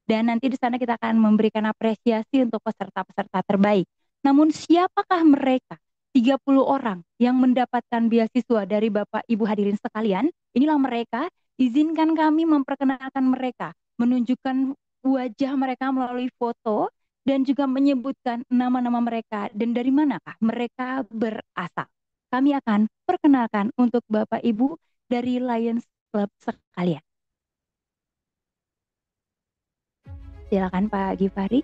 Dan nanti di sana kita akan memberikan apresiasi untuk peserta-peserta terbaik. Namun siapakah mereka? 30 orang yang mendapatkan beasiswa dari Bapak Ibu hadirin sekalian. Inilah mereka. Izinkan kami memperkenalkan mereka, menunjukkan wajah mereka melalui foto dan juga menyebutkan nama-nama mereka dan dari manakah mereka berasal. Kami akan perkenalkan untuk Bapak Ibu dari Lions Club sekalian. Silakan Pak Givari.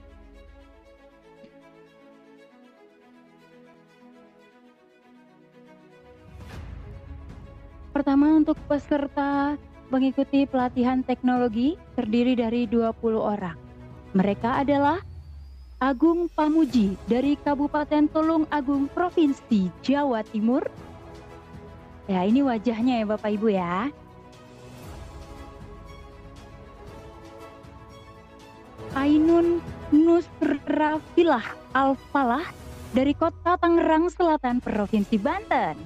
Pertama untuk peserta mengikuti pelatihan teknologi terdiri dari 20 orang. Mereka adalah Agung Pamuji dari Kabupaten Tulung Agung, Provinsi Jawa Timur, Ya, ini wajahnya ya Bapak Ibu ya. Ainun Nusrafilah Al-Falah dari Kota Tangerang Selatan, Provinsi Banten.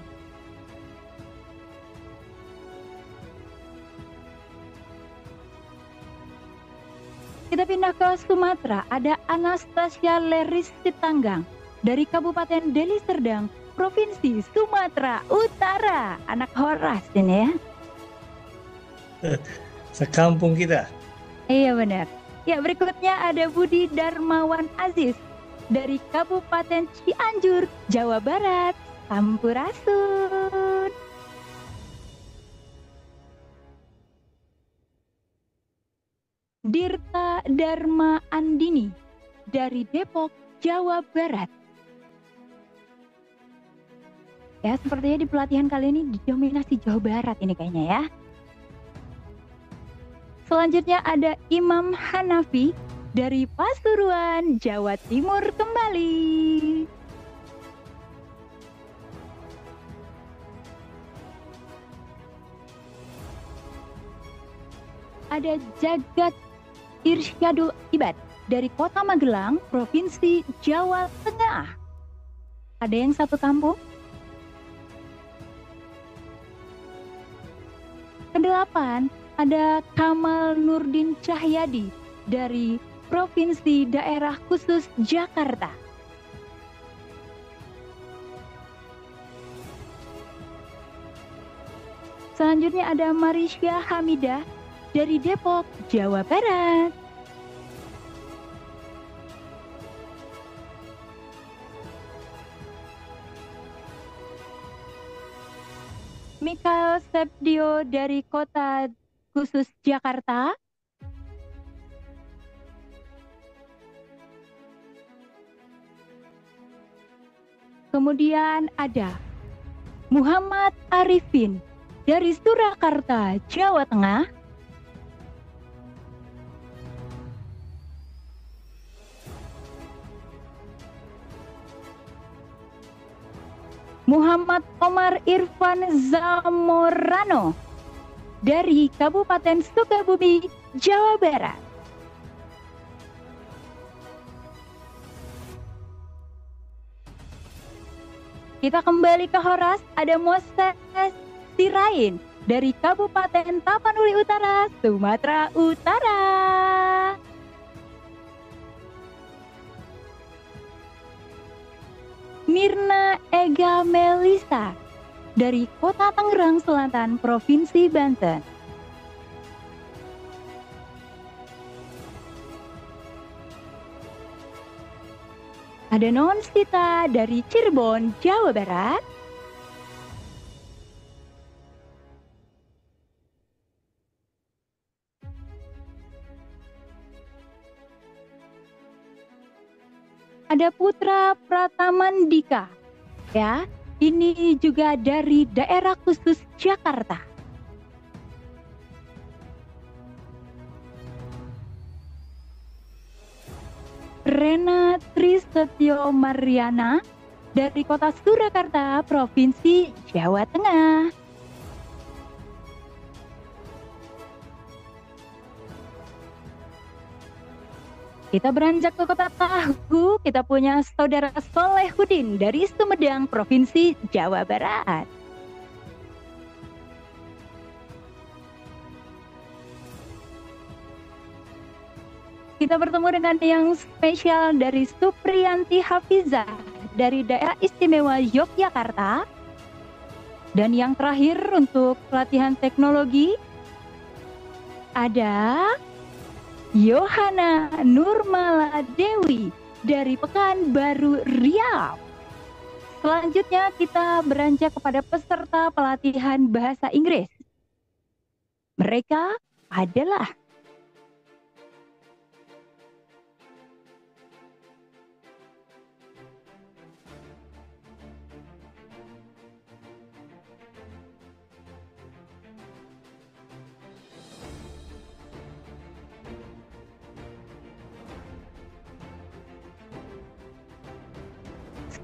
Kita pindah ke Sumatera, ada Anastasia Leris Sitanggang dari Kabupaten Deli Serdang, Provinsi Sumatera Utara. Anak Horas ini ya. Sekampung kita. Iya benar. Ya, berikutnya ada Budi Darmawan Aziz dari Kabupaten Cianjur, Jawa Barat, Sampurasun. Dirta Dharma Andini dari Depok, Jawa Barat. Ya, sepertinya di pelatihan kali ini didominasi Jawa Barat ini kayaknya ya. Selanjutnya ada Imam Hanafi dari Pasuruan, Jawa Timur kembali. Ada Jagat Irsyadul Ibad dari Kota Magelang, Provinsi Jawa Tengah. Ada yang satu kampung? Kedelapan, ada Kamal Nurdin Cahyadi dari Provinsi Daerah Khusus Jakarta. Selanjutnya ada Marisya Hamidah dari Depok, Jawa Barat. Mikael Sepdio dari Kota Khusus Jakarta. Kemudian ada Muhammad Arifin dari Surakarta, Jawa Tengah. Muhammad Omar Irfan Zamorano dari Kabupaten Sukabumi, Jawa Barat. Kita kembali ke Horas, ada Moses Sirain dari Kabupaten Tapanuli Utara, Sumatera Utara. Mirna Ega Melisa dari Kota Tangerang Selatan, Provinsi Banten. Ada Non Sita dari Cirebon, Jawa Barat. Ada Putra Pratamandika, ya, ini juga dari Daerah Khusus Jakarta. Rena Trisetyo Mariana dari Kota Surakarta, Provinsi Jawa Tengah. Kita beranjak ke Kota Tahu, kita punya Saudara Solehudin dari Sumedang, Provinsi Jawa Barat. Kita bertemu dengan yang spesial dari Supriyanti Hafizah dari Daerah Istimewa Yogyakarta. Dan yang terakhir untuk pelatihan teknologi ada Yohana Nurmala Dewi dari Pekanbaru Riau. Selanjutnya kita beranjak kepada peserta pelatihan bahasa Inggris. Mereka adalah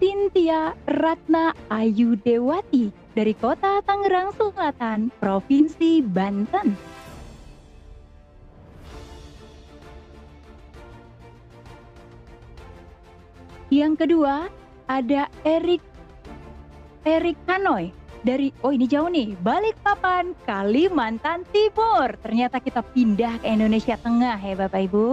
Cynthia Ratna Ayu Dewati dari Kota Tangerang Selatan, Provinsi Banten. Yang kedua, ada Erik Kanoy dari, oh ini jauh nih, Balikpapan, Kalimantan Timur. Ternyata kita pindah ke Indonesia Tengah ya Bapak Ibu.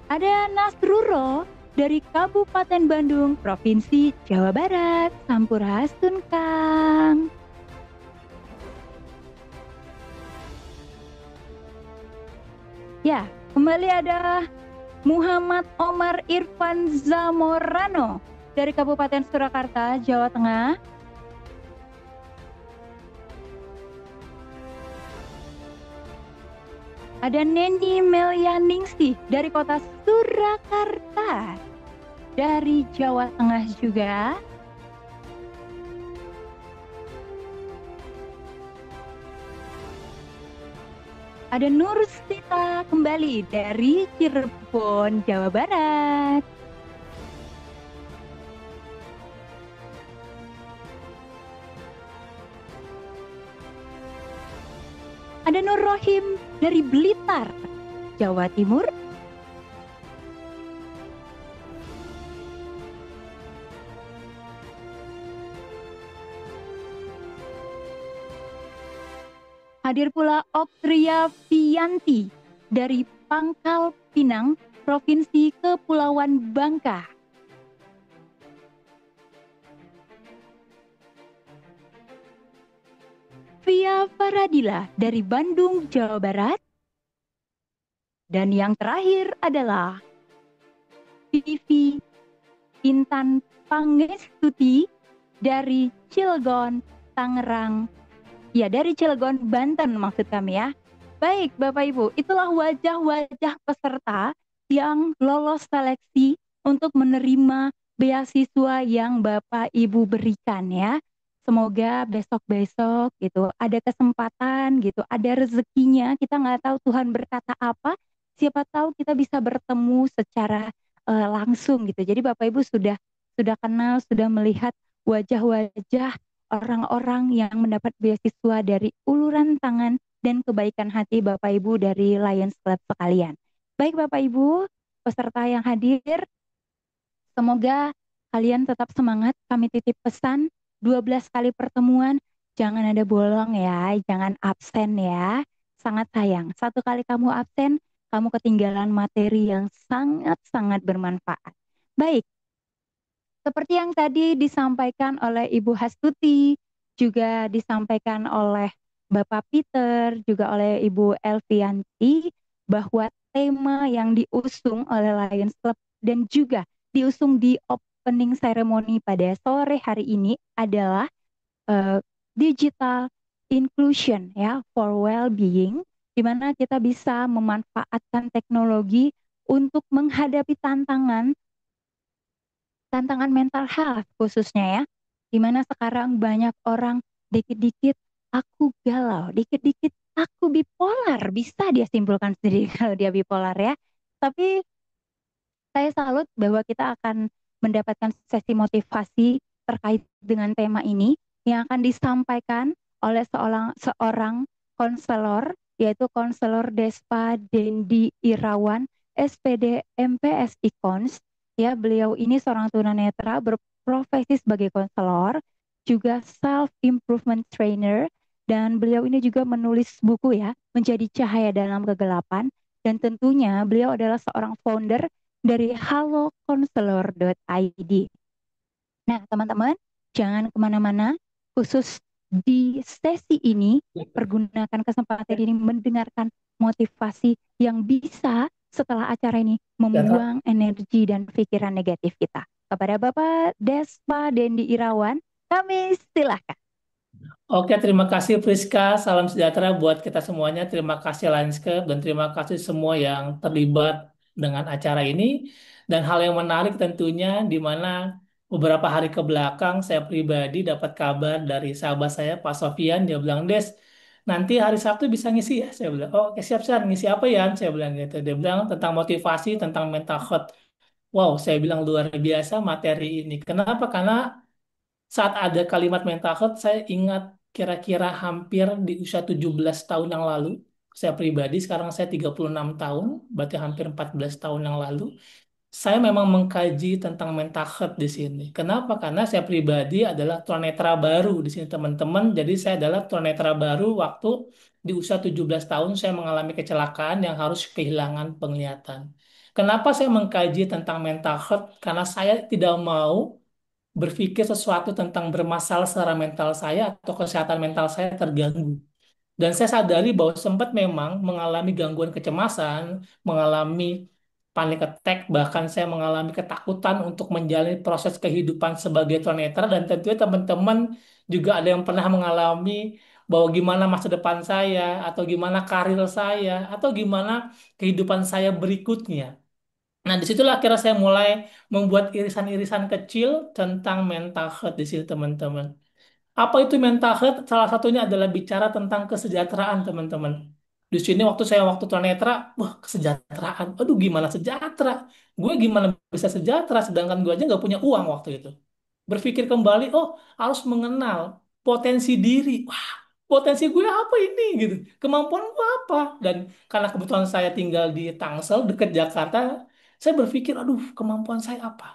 Ada Nasruro dari Kabupaten Bandung, Provinsi Jawa Barat. Sampurasun Kang. Ya, kembali ada Muhammad Omar Irfan Zamorano dari Kabupaten Surakarta, Jawa Tengah. Ada Neni Melianingsih dari Kota Surakarta, dari Jawa Tengah juga. Ada Nur Sita kembali dari Cirebon, Jawa Barat. Ada Nur Rohim dari Blitar, Jawa Timur. Hadir pula Oktria Fianti dari Pangkal Pinang, Provinsi Kepulauan Bangka. Via Faradila dari Bandung, Jawa Barat. Dan yang terakhir adalah Vivi Intan Pangestuti dari Cilegon, Tangerang. Ya, dari Cilegon, Banten maksud kami ya. Baik Bapak Ibu, itulah wajah-wajah peserta yang lolos seleksi untuk menerima beasiswa yang Bapak Ibu berikan ya. Semoga besok-besok gitu ada kesempatan gitu, ada rezekinya. Kita nggak tahu Tuhan berkata apa. Siapa tahu kita bisa bertemu secara langsung gitu. Jadi Bapak Ibu sudah kenal, sudah melihat wajah-wajah orang-orang yang mendapat beasiswa dari uluran tangan dan kebaikan hati Bapak Ibu dari Lions Club sekalian. Baik Bapak Ibu, peserta yang hadir, semoga kalian tetap semangat. Kami titip pesan 12 kali pertemuan, jangan ada bolong ya, jangan absen ya. Sangat sayang, satu kali kamu absen, kamu ketinggalan materi yang sangat-sangat bermanfaat. Baik, seperti yang tadi disampaikan oleh Ibu Hastuti, juga disampaikan oleh Bapak Peter, juga oleh Ibu Elvianti, bahwa tema yang diusung oleh Lions Club dan juga diusung di opening ceremony pada sore hari ini adalah digital inclusion ya, for well-being, di mana kita bisa memanfaatkan teknologi untuk menghadapi tantangan mental health khususnya ya, dimana sekarang banyak orang dikit-dikit aku galau, dikit-dikit aku bipolar, bisa dia simpulkan sendiri kalau dia bipolar ya. Tapi saya salut bahwa kita akan mendapatkan sesi motivasi terkait dengan tema ini yang akan disampaikan oleh seorang konselor, yaitu konselor Despa Dendi Irawan, SPD MPSI Kons. Ya, beliau ini seorang tunanetra berprofesi sebagai konselor, juga self improvement trainer, dan beliau ini juga menulis buku ya, Menjadi Cahaya dalam Kegelapan, dan tentunya beliau adalah seorang founder dari halokonselor.id. Nah, teman-teman, jangan kemana-mana, khusus di sesi ini, pergunakan kesempatan ini mendengarkan motivasi yang bisa setelah acara ini membuang energi dan pikiran negatif kita. Kepada Bapak Despa Dendi Irawan, kami silakan. Oke, terima kasih Priska. Salam sejahtera buat kita semuanya. Terima kasih Landscape dan terima kasih semua yang terlibat dengan acara ini. Dan hal yang menarik tentunya di mana beberapa hari ke belakang saya pribadi dapat kabar dari sahabat saya Pak Sofian. Dia bilang, Des, nanti hari Sabtu bisa ngisi ya? Saya bilang, oh oke, siap-siap. Ngisi apa ya? Saya bilang gitu. Dia bilang tentang motivasi, tentang mental health. Wow, saya bilang luar biasa materi ini. Kenapa? Karena Saat ada kalimat mental health, saya ingat kira-kira hampir di usia 17 tahun yang lalu, saya pribadi, sekarang saya 36 tahun, berarti hampir 14 tahun yang lalu, saya memang mengkaji tentang mental health di sini. Kenapa? Karena saya pribadi adalah tunanetra baru di sini teman-teman. Jadi saya adalah tunanetra baru waktu di usia 17 tahun saya mengalami kecelakaan yang harus kehilangan penglihatan. Kenapa saya mengkaji tentang mental health? Karena saya tidak mau berpikir sesuatu tentang bermasalah secara mental saya atau kesehatan mental saya terganggu. Dan saya sadari bahwa sempat memang mengalami gangguan kecemasan, mengalami panic attack, bahkan saya mengalami ketakutan untuk menjalani proses kehidupan sebagai tunanetra, dan tentunya teman-teman juga ada yang pernah mengalami bahwa gimana masa depan saya, atau gimana karir saya, atau gimana kehidupan saya berikutnya. Nah, disitulah akhirnya saya mulai membuat irisan-irisan kecil tentang mental health di sini, teman-teman. Apa itu mental health? Salah satunya adalah bicara tentang kesejahteraan, teman-teman. Di sini waktu tunanetra, wah kesejahteraan. Aduh, gimana sejahtera? Gue gimana bisa sejahtera sedangkan gue aja nggak punya uang waktu itu. Berpikir kembali, oh harus mengenal potensi diri. Wah, potensi gue apa ini gitu? Kemampuan gue apa? Dan karena kebetulan saya tinggal di Tangsel, dekat Jakarta, saya berpikir, aduh, kemampuan saya apa?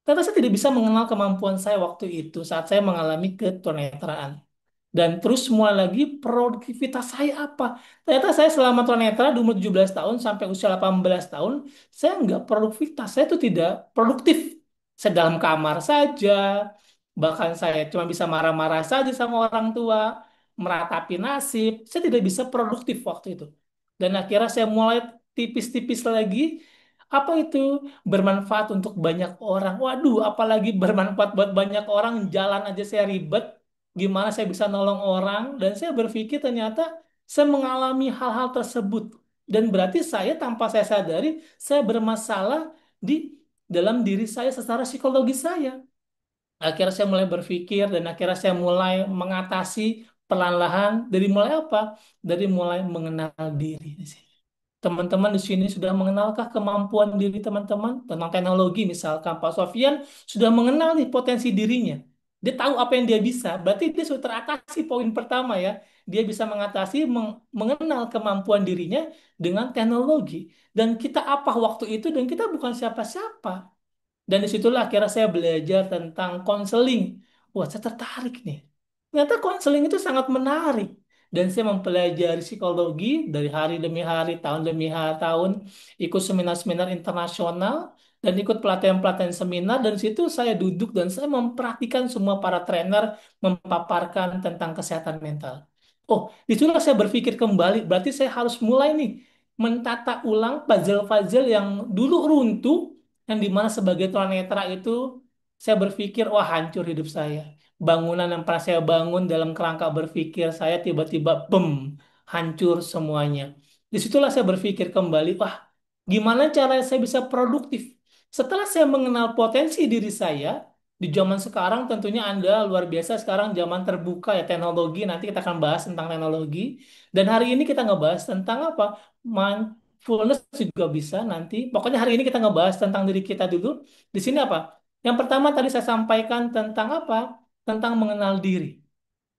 Ternyata saya tidak bisa mengenal kemampuan saya waktu itu saat saya mengalami ketunanetraan. Dan terus mulai lagi produktivitas saya apa? Ternyata saya selama tunanetra di umur 17 tahun sampai usia 18 tahun, saya nggak produktivitas. Saya itu tidak produktif. Saya dalam kamar saja, bahkan saya cuma bisa marah-marah saja sama orang tua, meratapi nasib. Saya tidak bisa produktif waktu itu. Dan akhirnya saya mulai tipis-tipis lagi. Apa itu? Bermanfaat untuk banyak orang. Waduh, apalagi bermanfaat buat banyak orang, jalan aja saya ribet, gimana saya bisa nolong orang, dan saya berpikir ternyata saya mengalami hal-hal tersebut, dan berarti saya tanpa saya sadari saya bermasalah di dalam diri saya secara psikologi saya. Akhirnya saya mulai berpikir dan akhirnya saya mulai mengatasi perlahan-lahan. Dari mulai apa? Dari mulai mengenal diri di sini. Teman-teman di sini sudah mengenalkah kemampuan diri teman-teman tentang teknologi? Misalkan Pak Sofian sudah mengenal nih potensi dirinya. Dia tahu apa yang dia bisa. Berarti dia sudah teratasi poin pertama ya. Dia bisa mengatasi, mengenal kemampuan dirinya dengan teknologi. Dan kita apa waktu itu, dan kita bukan siapa-siapa. Dan disitulah akhirnya saya belajar tentang konseling. Wah, saya tertarik nih. Ternyata konseling itu sangat menarik. Dan saya mempelajari psikologi dari hari demi hari, tahun demi tahun, ikut seminar-seminar internasional, dan ikut pelatihan-pelatihan seminar. Dan di situ saya duduk dan saya memperhatikan semua para trainer memaparkan tentang kesehatan mental. Oh, disitulah saya berpikir kembali, berarti saya harus mulai nih mentata ulang puzzle-puzzle yang dulu runtuh, yang dimana sebagai tunanetra itu saya berpikir, wah hancur hidup saya. Bangunan yang pernah saya bangun dalam kerangka berpikir saya tiba-tiba bem, hancur semuanya. Disitulah saya berpikir kembali, wah gimana cara saya bisa produktif? Setelah saya mengenal potensi diri saya, di zaman sekarang tentunya Anda luar biasa, sekarang zaman terbuka ya, teknologi, nanti kita akan bahas tentang teknologi. Dan hari ini kita ngebahas tentang apa? Mindfulness juga bisa nanti. Pokoknya hari ini kita ngebahas tentang diri kita dulu. Di sini apa? Yang pertama tadi saya sampaikan tentang apa? Tentang mengenal diri.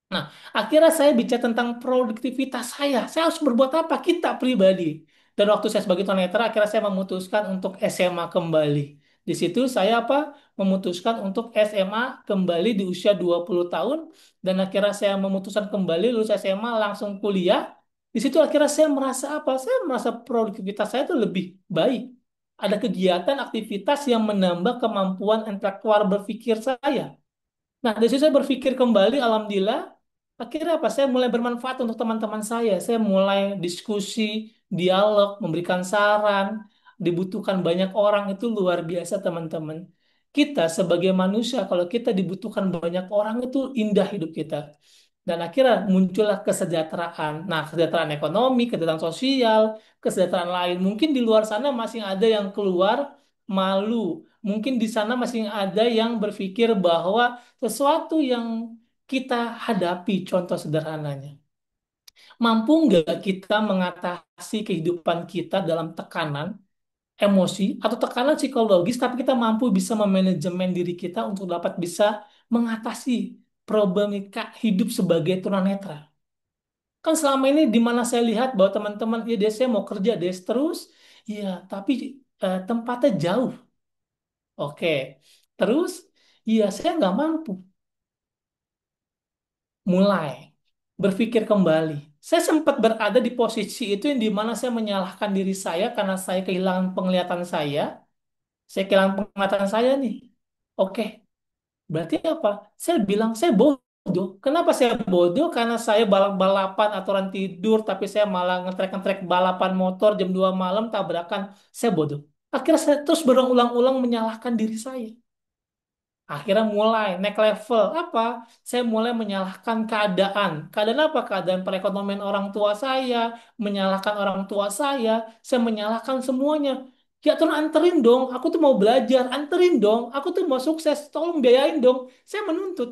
Nah, akhirnya saya bicara tentang produktivitas saya. Saya harus berbuat apa? Kita pribadi. Dan waktu saya sebagai tunanetra, akhirnya saya memutuskan untuk SMA kembali. Di situ saya apa? Memutuskan untuk SMA kembali di usia 20 tahun. Dan akhirnya saya memutuskan kembali lulus SMA langsung kuliah. Di situ akhirnya saya merasa apa? Saya merasa produktivitas saya itu lebih baik. Ada kegiatan, aktivitas yang menambah kemampuan intelektual berpikir saya. Nah, dari situ saya berpikir kembali, alhamdulillah, akhirnya apa? Saya mulai bermanfaat untuk teman-teman saya. Saya mulai diskusi, dialog, memberikan saran, dibutuhkan banyak orang, itu luar biasa, teman-teman. Kita sebagai manusia, kalau kita dibutuhkan banyak orang, itu indah hidup kita. Dan akhirnya muncullah kesejahteraan. Nah, kesejahteraan ekonomi, kesejahteraan sosial, kesejahteraan lain. Mungkin di luar sana masih ada yang keluar malu. Mungkin di sana masih ada yang berpikir bahwa sesuatu yang kita hadapi, contoh sederhananya, mampu nggak kita mengatasi kehidupan kita dalam tekanan emosi atau tekanan psikologis, tapi kita mampu bisa memanajemen diri kita untuk dapat bisa mengatasi problematika hidup sebagai tunanetra. Kan selama ini di mana saya lihat bahwa teman-teman, ya dia saya mau kerja des terus, ya tapi tempatnya jauh. Oke, terus, ya saya nggak mampu mulai berpikir kembali. Saya sempat berada di posisi itu yang di mana saya menyalahkan diri saya karena saya kehilangan penglihatan saya. Saya kehilangan penglihatan saya nih. Oke, berarti apa? Saya bilang saya bodoh. Kenapa saya bodoh? Karena saya balap-balapan aturan tidur, tapi saya malah ngetrek-ngetrek balapan motor jam 2 malam tabrakan. Saya bodoh. Akhirnya saya terus berulang-ulang menyalahkan diri saya. Akhirnya mulai naik level. Apa? Saya mulai menyalahkan keadaan. Keadaan apa? Keadaan perekonomian orang tua saya, menyalahkan orang tua saya menyalahkan semuanya. Ya Tuhan anterin dong, aku tuh mau belajar, anterin dong, aku tuh mau sukses, tolong biayain dong. Saya menuntut.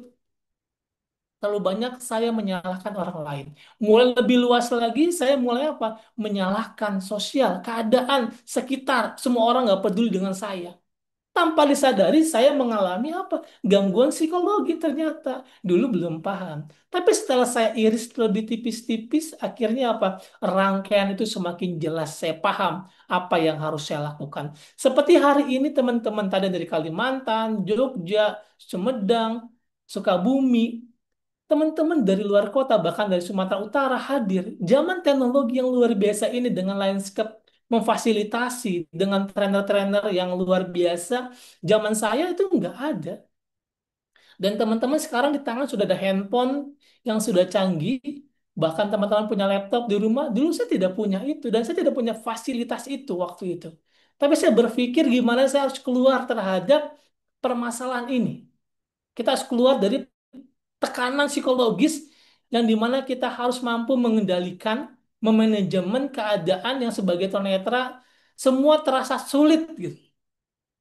Terlalu banyak saya menyalahkan orang lain. Mulai lebih luas lagi, saya mulai apa? Menyalahkan sosial, keadaan, sekitar. Semua orang nggak peduli dengan saya. Tanpa disadari saya mengalami apa? Gangguan psikologi ternyata. Dulu belum paham. Tapi setelah saya iris lebih tipis-tipis, akhirnya apa? Rangkaian itu semakin jelas. Saya paham apa yang harus saya lakukan. Seperti hari ini teman-teman tadi dari Kalimantan, Jogja, Sumedang, Sukabumi, teman-teman dari luar kota, bahkan dari Sumatera Utara hadir. Zaman teknologi yang luar biasa ini dengan landscape memfasilitasi dengan trainer-trainer yang luar biasa. Zaman saya itu nggak ada. Dan teman-teman sekarang di tangan sudah ada handphone yang sudah canggih. Bahkan teman-teman punya laptop di rumah. Dulu saya tidak punya itu dan saya tidak punya fasilitas itu waktu itu. Tapi saya berpikir gimana saya harus keluar terhadap permasalahan ini. Kita harus keluar dari tekanan psikologis yang dimana kita harus mampu mengendalikan, memanajemen keadaan yang sebagai tunanetra semua terasa sulit gitu.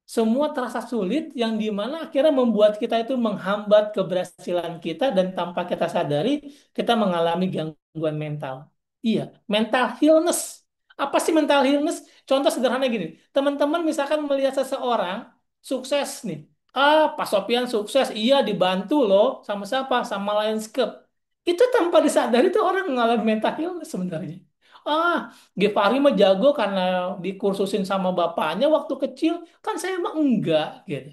Semua terasa sulit yang dimana akhirnya membuat kita itu menghambat keberhasilan kita dan tanpa kita sadari kita mengalami gangguan mental. Iya, mental illness. Apa sih mental illness? Contoh sederhana gini, teman-teman misalkan melihat seseorang sukses nih. Ah, Pak Sofian sukses, iya dibantu loh sama siapa? Sama Lionsgate. Itu tanpa disadari tuh orang mengalami mental illness sebenarnya. Ah, Givari mah jago karena dikursusin sama bapaknya waktu kecil, kan saya mah enggak gitu.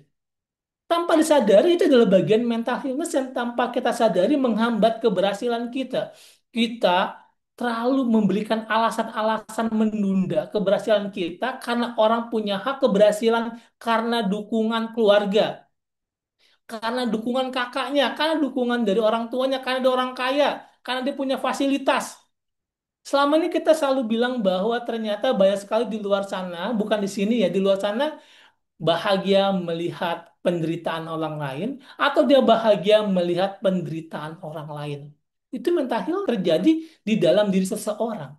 Tanpa disadari itu adalah bagian mental illness yang tanpa kita sadari menghambat keberhasilan kita. Kita terlalu memberikan alasan-alasan menunda keberhasilan kita karena orang punya hak keberhasilan karena dukungan keluarga, karena dukungan kakaknya, karena dukungan dari orang tuanya, karena dia orang kaya, karena dia punya fasilitas. Selama ini kita selalu bilang bahwa ternyata banyak sekali di luar sana, bukan di sini ya, di luar sana bahagia melihat penderitaan orang lain atau dia bahagia melihat penderitaan orang lain. Itu mentahil terjadi di dalam diri seseorang.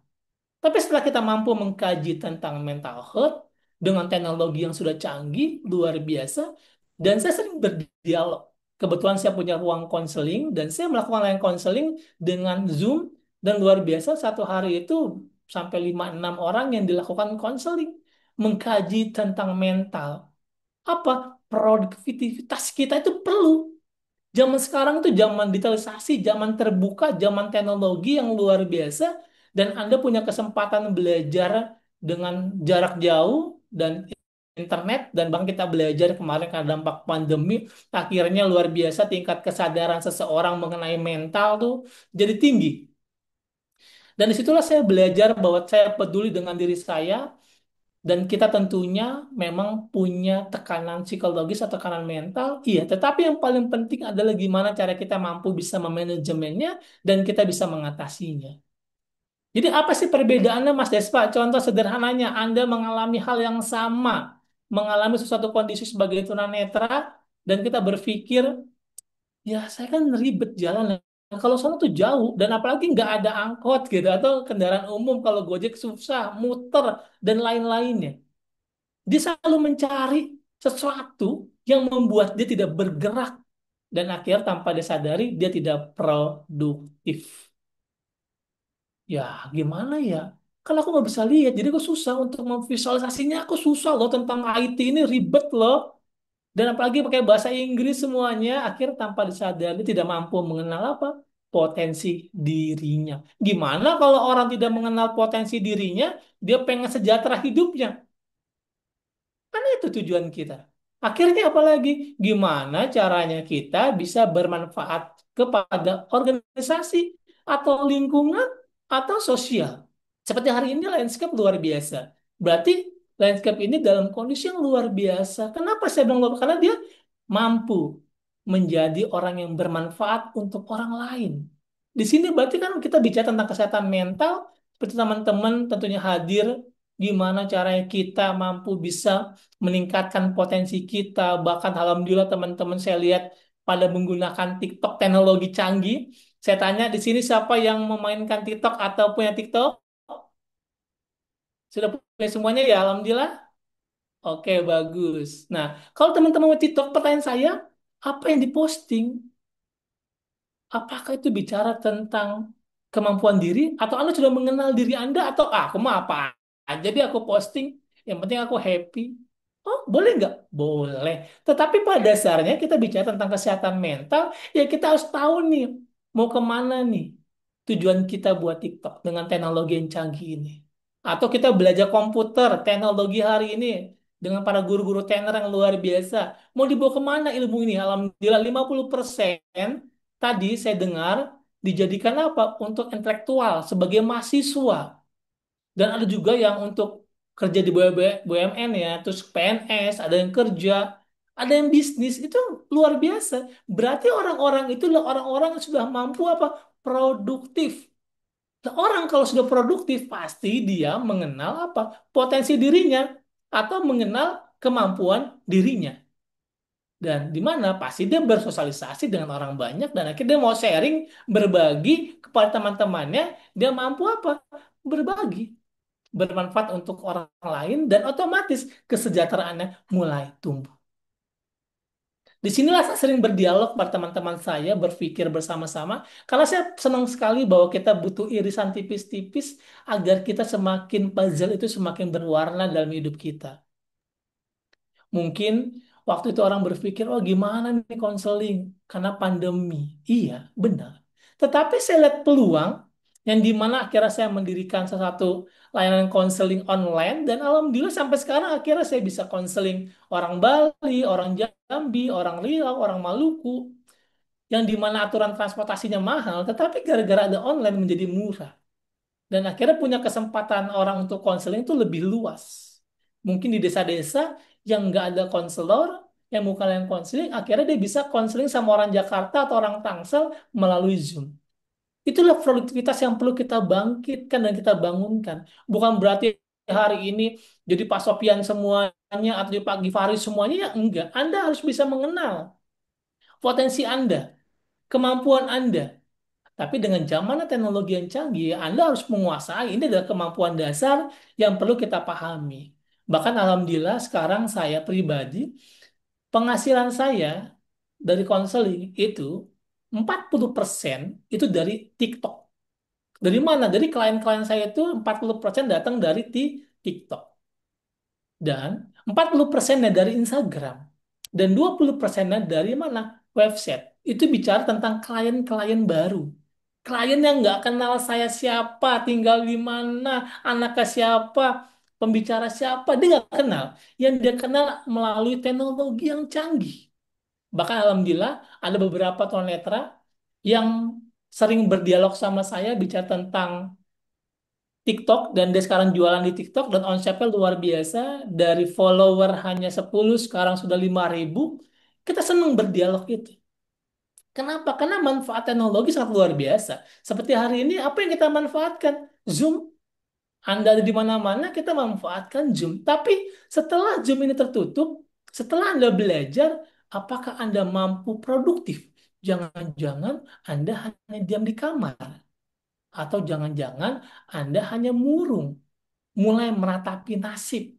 Tapi setelah kita mampu mengkaji tentang mental health dengan teknologi yang sudah canggih, luar biasa, dan saya sering berdialog. Kebetulan saya punya ruang konseling dan saya melakukan layanan konseling dengan Zoom dan luar biasa satu hari itu sampai 5-6 orang yang dilakukan konseling mengkaji tentang mental. Apa? Produktivitas kita itu perlu. Zaman sekarang itu zaman digitalisasi, zaman terbuka, zaman teknologi yang luar biasa, dan Anda punya kesempatan belajar dengan jarak jauh dan internet, dan bang kita belajar kemarin karena dampak pandemi, akhirnya luar biasa tingkat kesadaran seseorang mengenai mental tuh jadi tinggi. Dan disitulah saya belajar bahwa saya peduli dengan diri saya, dan kita tentunya memang punya tekanan psikologis atau tekanan mental, iya. Tetapi yang paling penting adalah gimana cara kita mampu bisa memanajemennya dan kita bisa mengatasinya. Jadi apa sih perbedaannya Mas Despa? Contoh sederhananya, Anda mengalami hal yang sama, mengalami sesuatu kondisi sebagai tunanetra, dan kita berpikir, ya saya kan ribet jalan. Kalau sana tuh jauh, dan apalagi nggak ada angkot gitu, atau kendaraan umum, kalau Gojek susah, muter, dan lain-lainnya. Dia selalu mencari sesuatu yang membuat dia tidak bergerak dan akhirnya tanpa disadari dia tidak produktif. Ya, gimana ya? Kalau aku nggak bisa lihat, jadi aku susah untuk memvisualisasinya. Aku susah loh tentang IT ini ribet loh. Dan apalagi pakai bahasa Inggris semuanya, akhir tanpa disadari tidak mampu mengenal apa? Potensi dirinya. Gimana kalau orang tidak mengenal potensi dirinya, dia pengen sejahtera hidupnya? Kan itu tujuan kita. Akhirnya apalagi? Gimana caranya kita bisa bermanfaat kepada organisasi atau lingkungan atau sosial. Seperti hari ini landscape luar biasa. Berarti landscape ini dalam kondisi yang luar biasa. Kenapa saya bilang luar biasa? Karena dia mampu menjadi orang yang bermanfaat untuk orang lain. Di sini berarti kan kita bicara tentang kesehatan mental, seperti teman-teman tentunya hadir, gimana caranya kita mampu bisa meningkatkan potensi kita. Bahkan alhamdulillah teman-teman saya lihat pada menggunakan TikTok teknologi canggih. Saya tanya di sini siapa yang memainkan TikTok atau punya TikTok? Sudah punya semuanya ya, alhamdulillah. Oke, bagus. Nah, kalau teman-teman punya TikTok, pertanyaan saya, apa yang diposting? Apakah itu bicara tentang kemampuan diri atau Anda sudah mengenal diri Anda atau aku mah apa aja jadi aku posting yang penting aku happy. Oh, boleh nggak? Boleh. Tetapi pada dasarnya kita bicara tentang kesehatan mental, ya kita harus tahu nih mau kemana nih tujuan kita buat TikTok dengan teknologi yang canggih ini. Atau kita belajar komputer, teknologi hari ini dengan para guru-guru tenar yang luar biasa. Mau dibawa kemana ilmu ini? Alhamdulillah 50% tadi saya dengar dijadikan apa? Untuk intelektual sebagai mahasiswa. Dan ada juga yang untuk kerja di BUMN ya, terus PNS, ada yang kerja, ada yang bisnis, itu luar biasa. Berarti orang-orang itu adalah orang-orang yang sudah mampu apa? Produktif. Nah, orang kalau sudah produktif pasti dia mengenal apa? Potensi dirinya atau mengenal kemampuan dirinya. Dan di mana pasti dia bersosialisasi dengan orang banyak dan akhirnya dia mau sharing, berbagi kepada teman-temannya, dia mampu apa? Berbagi, bermanfaat untuk orang lain dan otomatis kesejahteraannya mulai tumbuh. Disinilah saya sering berdialog pada teman-teman saya, berpikir bersama-sama, karena saya senang sekali bahwa kita butuh irisan tipis-tipis agar kita semakin puzzle itu semakin berwarna dalam hidup kita. Mungkin waktu itu orang berpikir, oh gimana nih konseling? Karena pandemi. Iya, benar. Tetapi saya lihat peluang yang di mana akhirnya saya mendirikan salah satu layanan konseling online dan alhamdulillah sampai sekarang akhirnya saya bisa konseling orang Bali, orang Jambi, orang Riau, orang Maluku yang di mana aturan transportasinya mahal, tetapi gara-gara ada online menjadi murah. Dan akhirnya punya kesempatan orang untuk konseling itu lebih luas. Mungkin di desa-desa yang nggak ada konselor, yang bukan yang konseling, akhirnya dia bisa konseling sama orang Jakarta atau orang Tangsel melalui Zoom. Itulah produktivitas yang perlu kita bangkitkan dan kita bangunkan. Bukan berarti hari ini jadi Pak Sopian semuanya atau jadi Pak Givari semuanya, ya enggak. Anda harus bisa mengenal potensi Anda, kemampuan Anda. Tapi dengan zaman teknologi yang canggih, Anda harus menguasai. Ini adalah kemampuan dasar yang perlu kita pahami. Bahkan alhamdulillah sekarang saya pribadi, penghasilan saya dari konseling itu 40% itu dari TikTok. Dari mana? Dari klien-klien saya itu 40% datang dari TikTok. Dan 40%-nya dari Instagram. Dan 20%-nya dari mana? Website. Itu bicara tentang klien-klien baru. Klien yang nggak kenal saya siapa, tinggal di mana, anaknya siapa, pembicara siapa, dia nggak kenal. Yang dia kenal melalui teknologi yang canggih. Bahkan alhamdulillah ada beberapa tunanetra yang sering berdialog sama saya bicara tentang TikTok dan dia sekarang jualan di TikTok dan omsetnya luar biasa dari follower hanya 10 sekarang sudah 5.000. Kita senang berdialog itu. Kenapa? Karena manfaat teknologi sangat luar biasa. Seperti hari ini apa yang kita manfaatkan? Zoom. Anda ada di mana-mana kita manfaatkan Zoom. Tapi setelah Zoom ini tertutup, setelah Anda belajar, apakah Anda mampu produktif? Jangan-jangan Anda hanya diam di kamar. Atau jangan-jangan Anda hanya murung, mulai meratapi nasib,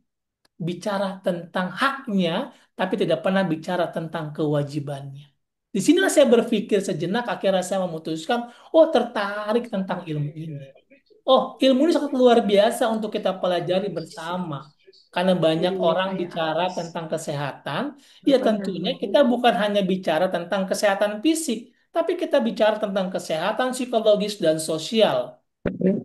bicara tentang haknya, tapi tidak pernah bicara tentang kewajibannya. Disinilah saya berpikir sejenak, akhirnya saya memutuskan, oh tertarik tentang ilmu ini. Oh, ilmu ini sangat luar biasa untuk kita pelajari bersama. Karena banyak Jadi orang kayak bicara harus tentang kesehatan, ya tentunya berpegang kita teguh. bukan hanya bicara tentang kesehatan fisik, tapi kita bicara tentang kesehatan psikologis dan sosial.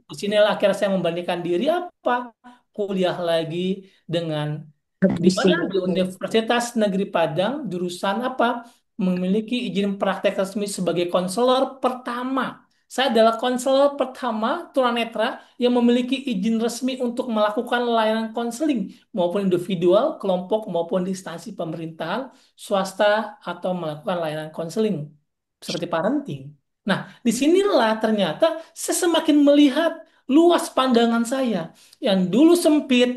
Di sinilah akhirnya saya membandingkan diri apa? Kuliah lagi dengan di mana di Universitas Negeri Padang jurusan apa? Memiliki izin praktek resmi sebagai konselor pertama. Saya adalah konselor pertama tunanetra yang memiliki izin resmi untuk melakukan layanan konseling maupun individual, kelompok maupun di instansi pemerintahan, swasta atau melakukan layanan konseling seperti parenting. Nah, disinilah ternyata saya semakin melihat luas pandangan saya yang dulu sempit,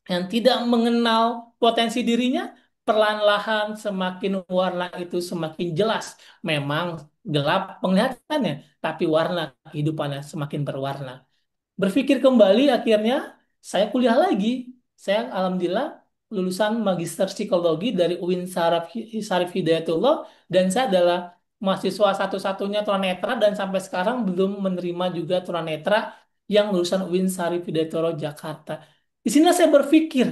yang tidak mengenal potensi dirinya, perlahan-lahan semakin warna itu semakin jelas. Memang gelap penglihatannya, tapi warna kehidupannya semakin berwarna. Berpikir kembali akhirnya saya kuliah lagi. Saya alhamdulillah lulusan Magister Psikologi dari UIN Syarif Hidayatullah dan saya adalah mahasiswa satu-satunya tunanetra dan sampai sekarang belum menerima juga tunanetra yang lulusan UIN Syarif Hidayatullah Jakarta. Di sini saya berpikir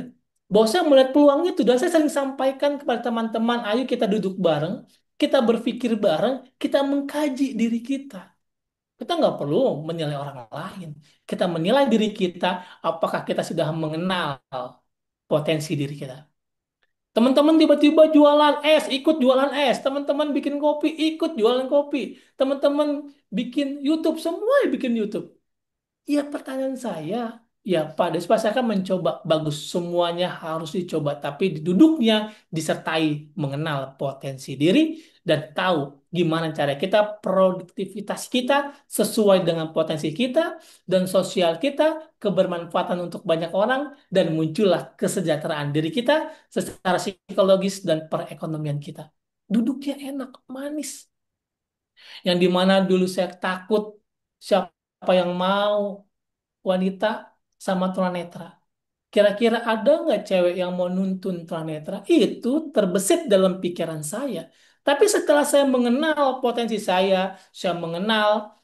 bahwa saya melihat peluang itu dan saya sering sampaikan kepada teman-teman, ayo kita duduk bareng, kita berpikir bareng, kita mengkaji diri kita. Kita nggak perlu menilai orang lain. Kita menilai diri kita, apakah kita sudah mengenal potensi diri kita. Teman-teman tiba-tiba jualan es, ikut jualan es. Teman-teman bikin kopi, ikut jualan kopi. Teman-teman bikin YouTube, semua bikin YouTube. Ya pertanyaan saya, ya Pak Despa saya akan mencoba bagus semuanya harus dicoba, tapi duduknya disertai mengenal potensi diri dan tahu gimana cara kita produktivitas kita sesuai dengan potensi kita dan sosial kita, kebermanfaatan untuk banyak orang dan muncullah kesejahteraan diri kita secara psikologis dan perekonomian kita. Duduknya enak, manis. Yang dimana dulu saya takut siapa yang mau wanita sama tunanetra. Kira-kira ada nggak cewek yang mau nuntun tunanetra? Itu terbesit dalam pikiran saya. Tapi setelah saya mengenal potensi saya mengenal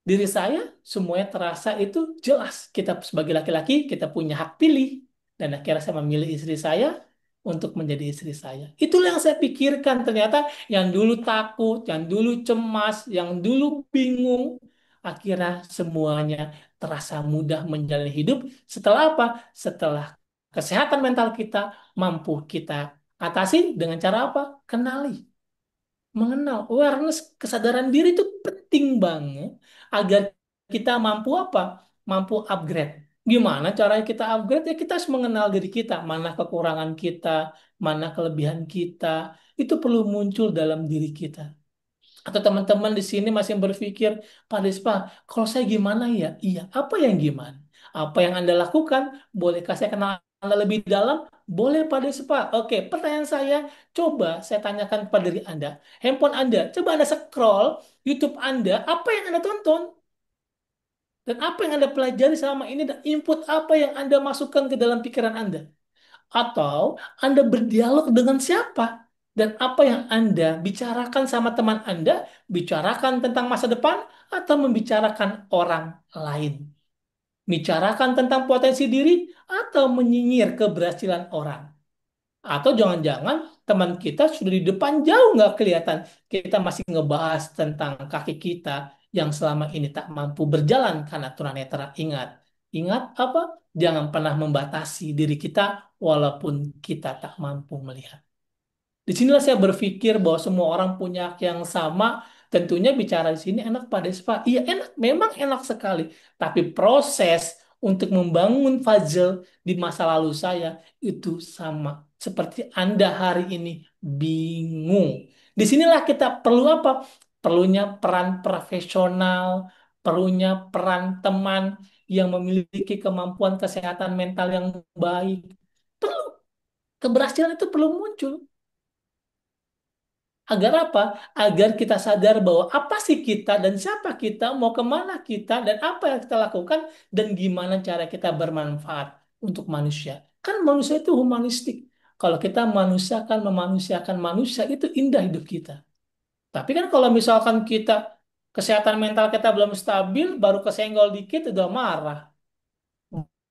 diri saya, semuanya terasa itu jelas. Kita sebagai laki-laki, kita punya hak pilih. Dan akhirnya saya memilih istri saya untuk menjadi istri saya. Itulah yang saya pikirkan. Ternyata yang dulu takut, yang dulu cemas, yang dulu bingung, akhirnya semuanya terasa mudah menjalani hidup. Setelah apa? Setelah kesehatan mental kita mampu kita atasi dengan cara apa? Kenali, mengenal awareness, kesadaran diri itu penting banget agar kita mampu apa? Mampu upgrade. Gimana caranya kita upgrade? Ya kita harus mengenal diri kita, mana kekurangan kita, mana kelebihan kita. Itu perlu muncul dalam diri kita. Atau teman-teman di sini masih berpikir, Pak Despa, kalau saya gimana ya? Iya, apa yang gimana? Apa yang Anda lakukan? Bolehkah saya kenal Anda lebih dalam? Boleh, Pak Despa. Oke, pertanyaan saya, coba saya tanyakan kepada diri Anda. Handphone Anda, coba Anda scroll YouTube Anda, apa yang Anda tonton? Dan apa yang Anda pelajari selama ini? Dan input apa yang Anda masukkan ke dalam pikiran Anda? Atau Anda berdialog dengan siapa? Dan apa yang Anda bicarakan sama teman Anda, bicarakan tentang masa depan, atau membicarakan orang lain? Bicarakan tentang potensi diri, atau menyinyir keberhasilan orang? Atau jangan-jangan teman kita sudah di depan jauh nggak kelihatan. Kita masih ngebahas tentang kaki kita yang selama ini tak mampu berjalan karena tunanetra. Ingat, ingat apa? Jangan pernah membatasi diri kita walaupun kita tak mampu melihat. Disinilah saya berpikir bahwa semua orang punya hak yang sama. Tentunya bicara di sini enak Pak Despa. Iya enak, memang enak sekali. Tapi proses untuk membangun puzzle di masa lalu saya itu sama. Seperti Anda hari ini bingung. Disinilah kita perlu apa? Perlunya peran profesional, perlunya peran teman yang memiliki kemampuan kesehatan mental yang baik. Perlu, keberhasilan itu perlu muncul. Agar apa? Agar kita sadar bahwa apa sih kita dan siapa kita, mau kemana kita, dan apa yang kita lakukan, dan gimana cara kita bermanfaat untuk manusia. Kan manusia itu humanistik. Kalau kita manusiakan, memanusiakan manusia, itu indah hidup kita. Tapi kan kalau misalkan kita, kesehatan mental kita belum stabil, baru kesenggol dikit, udah marah.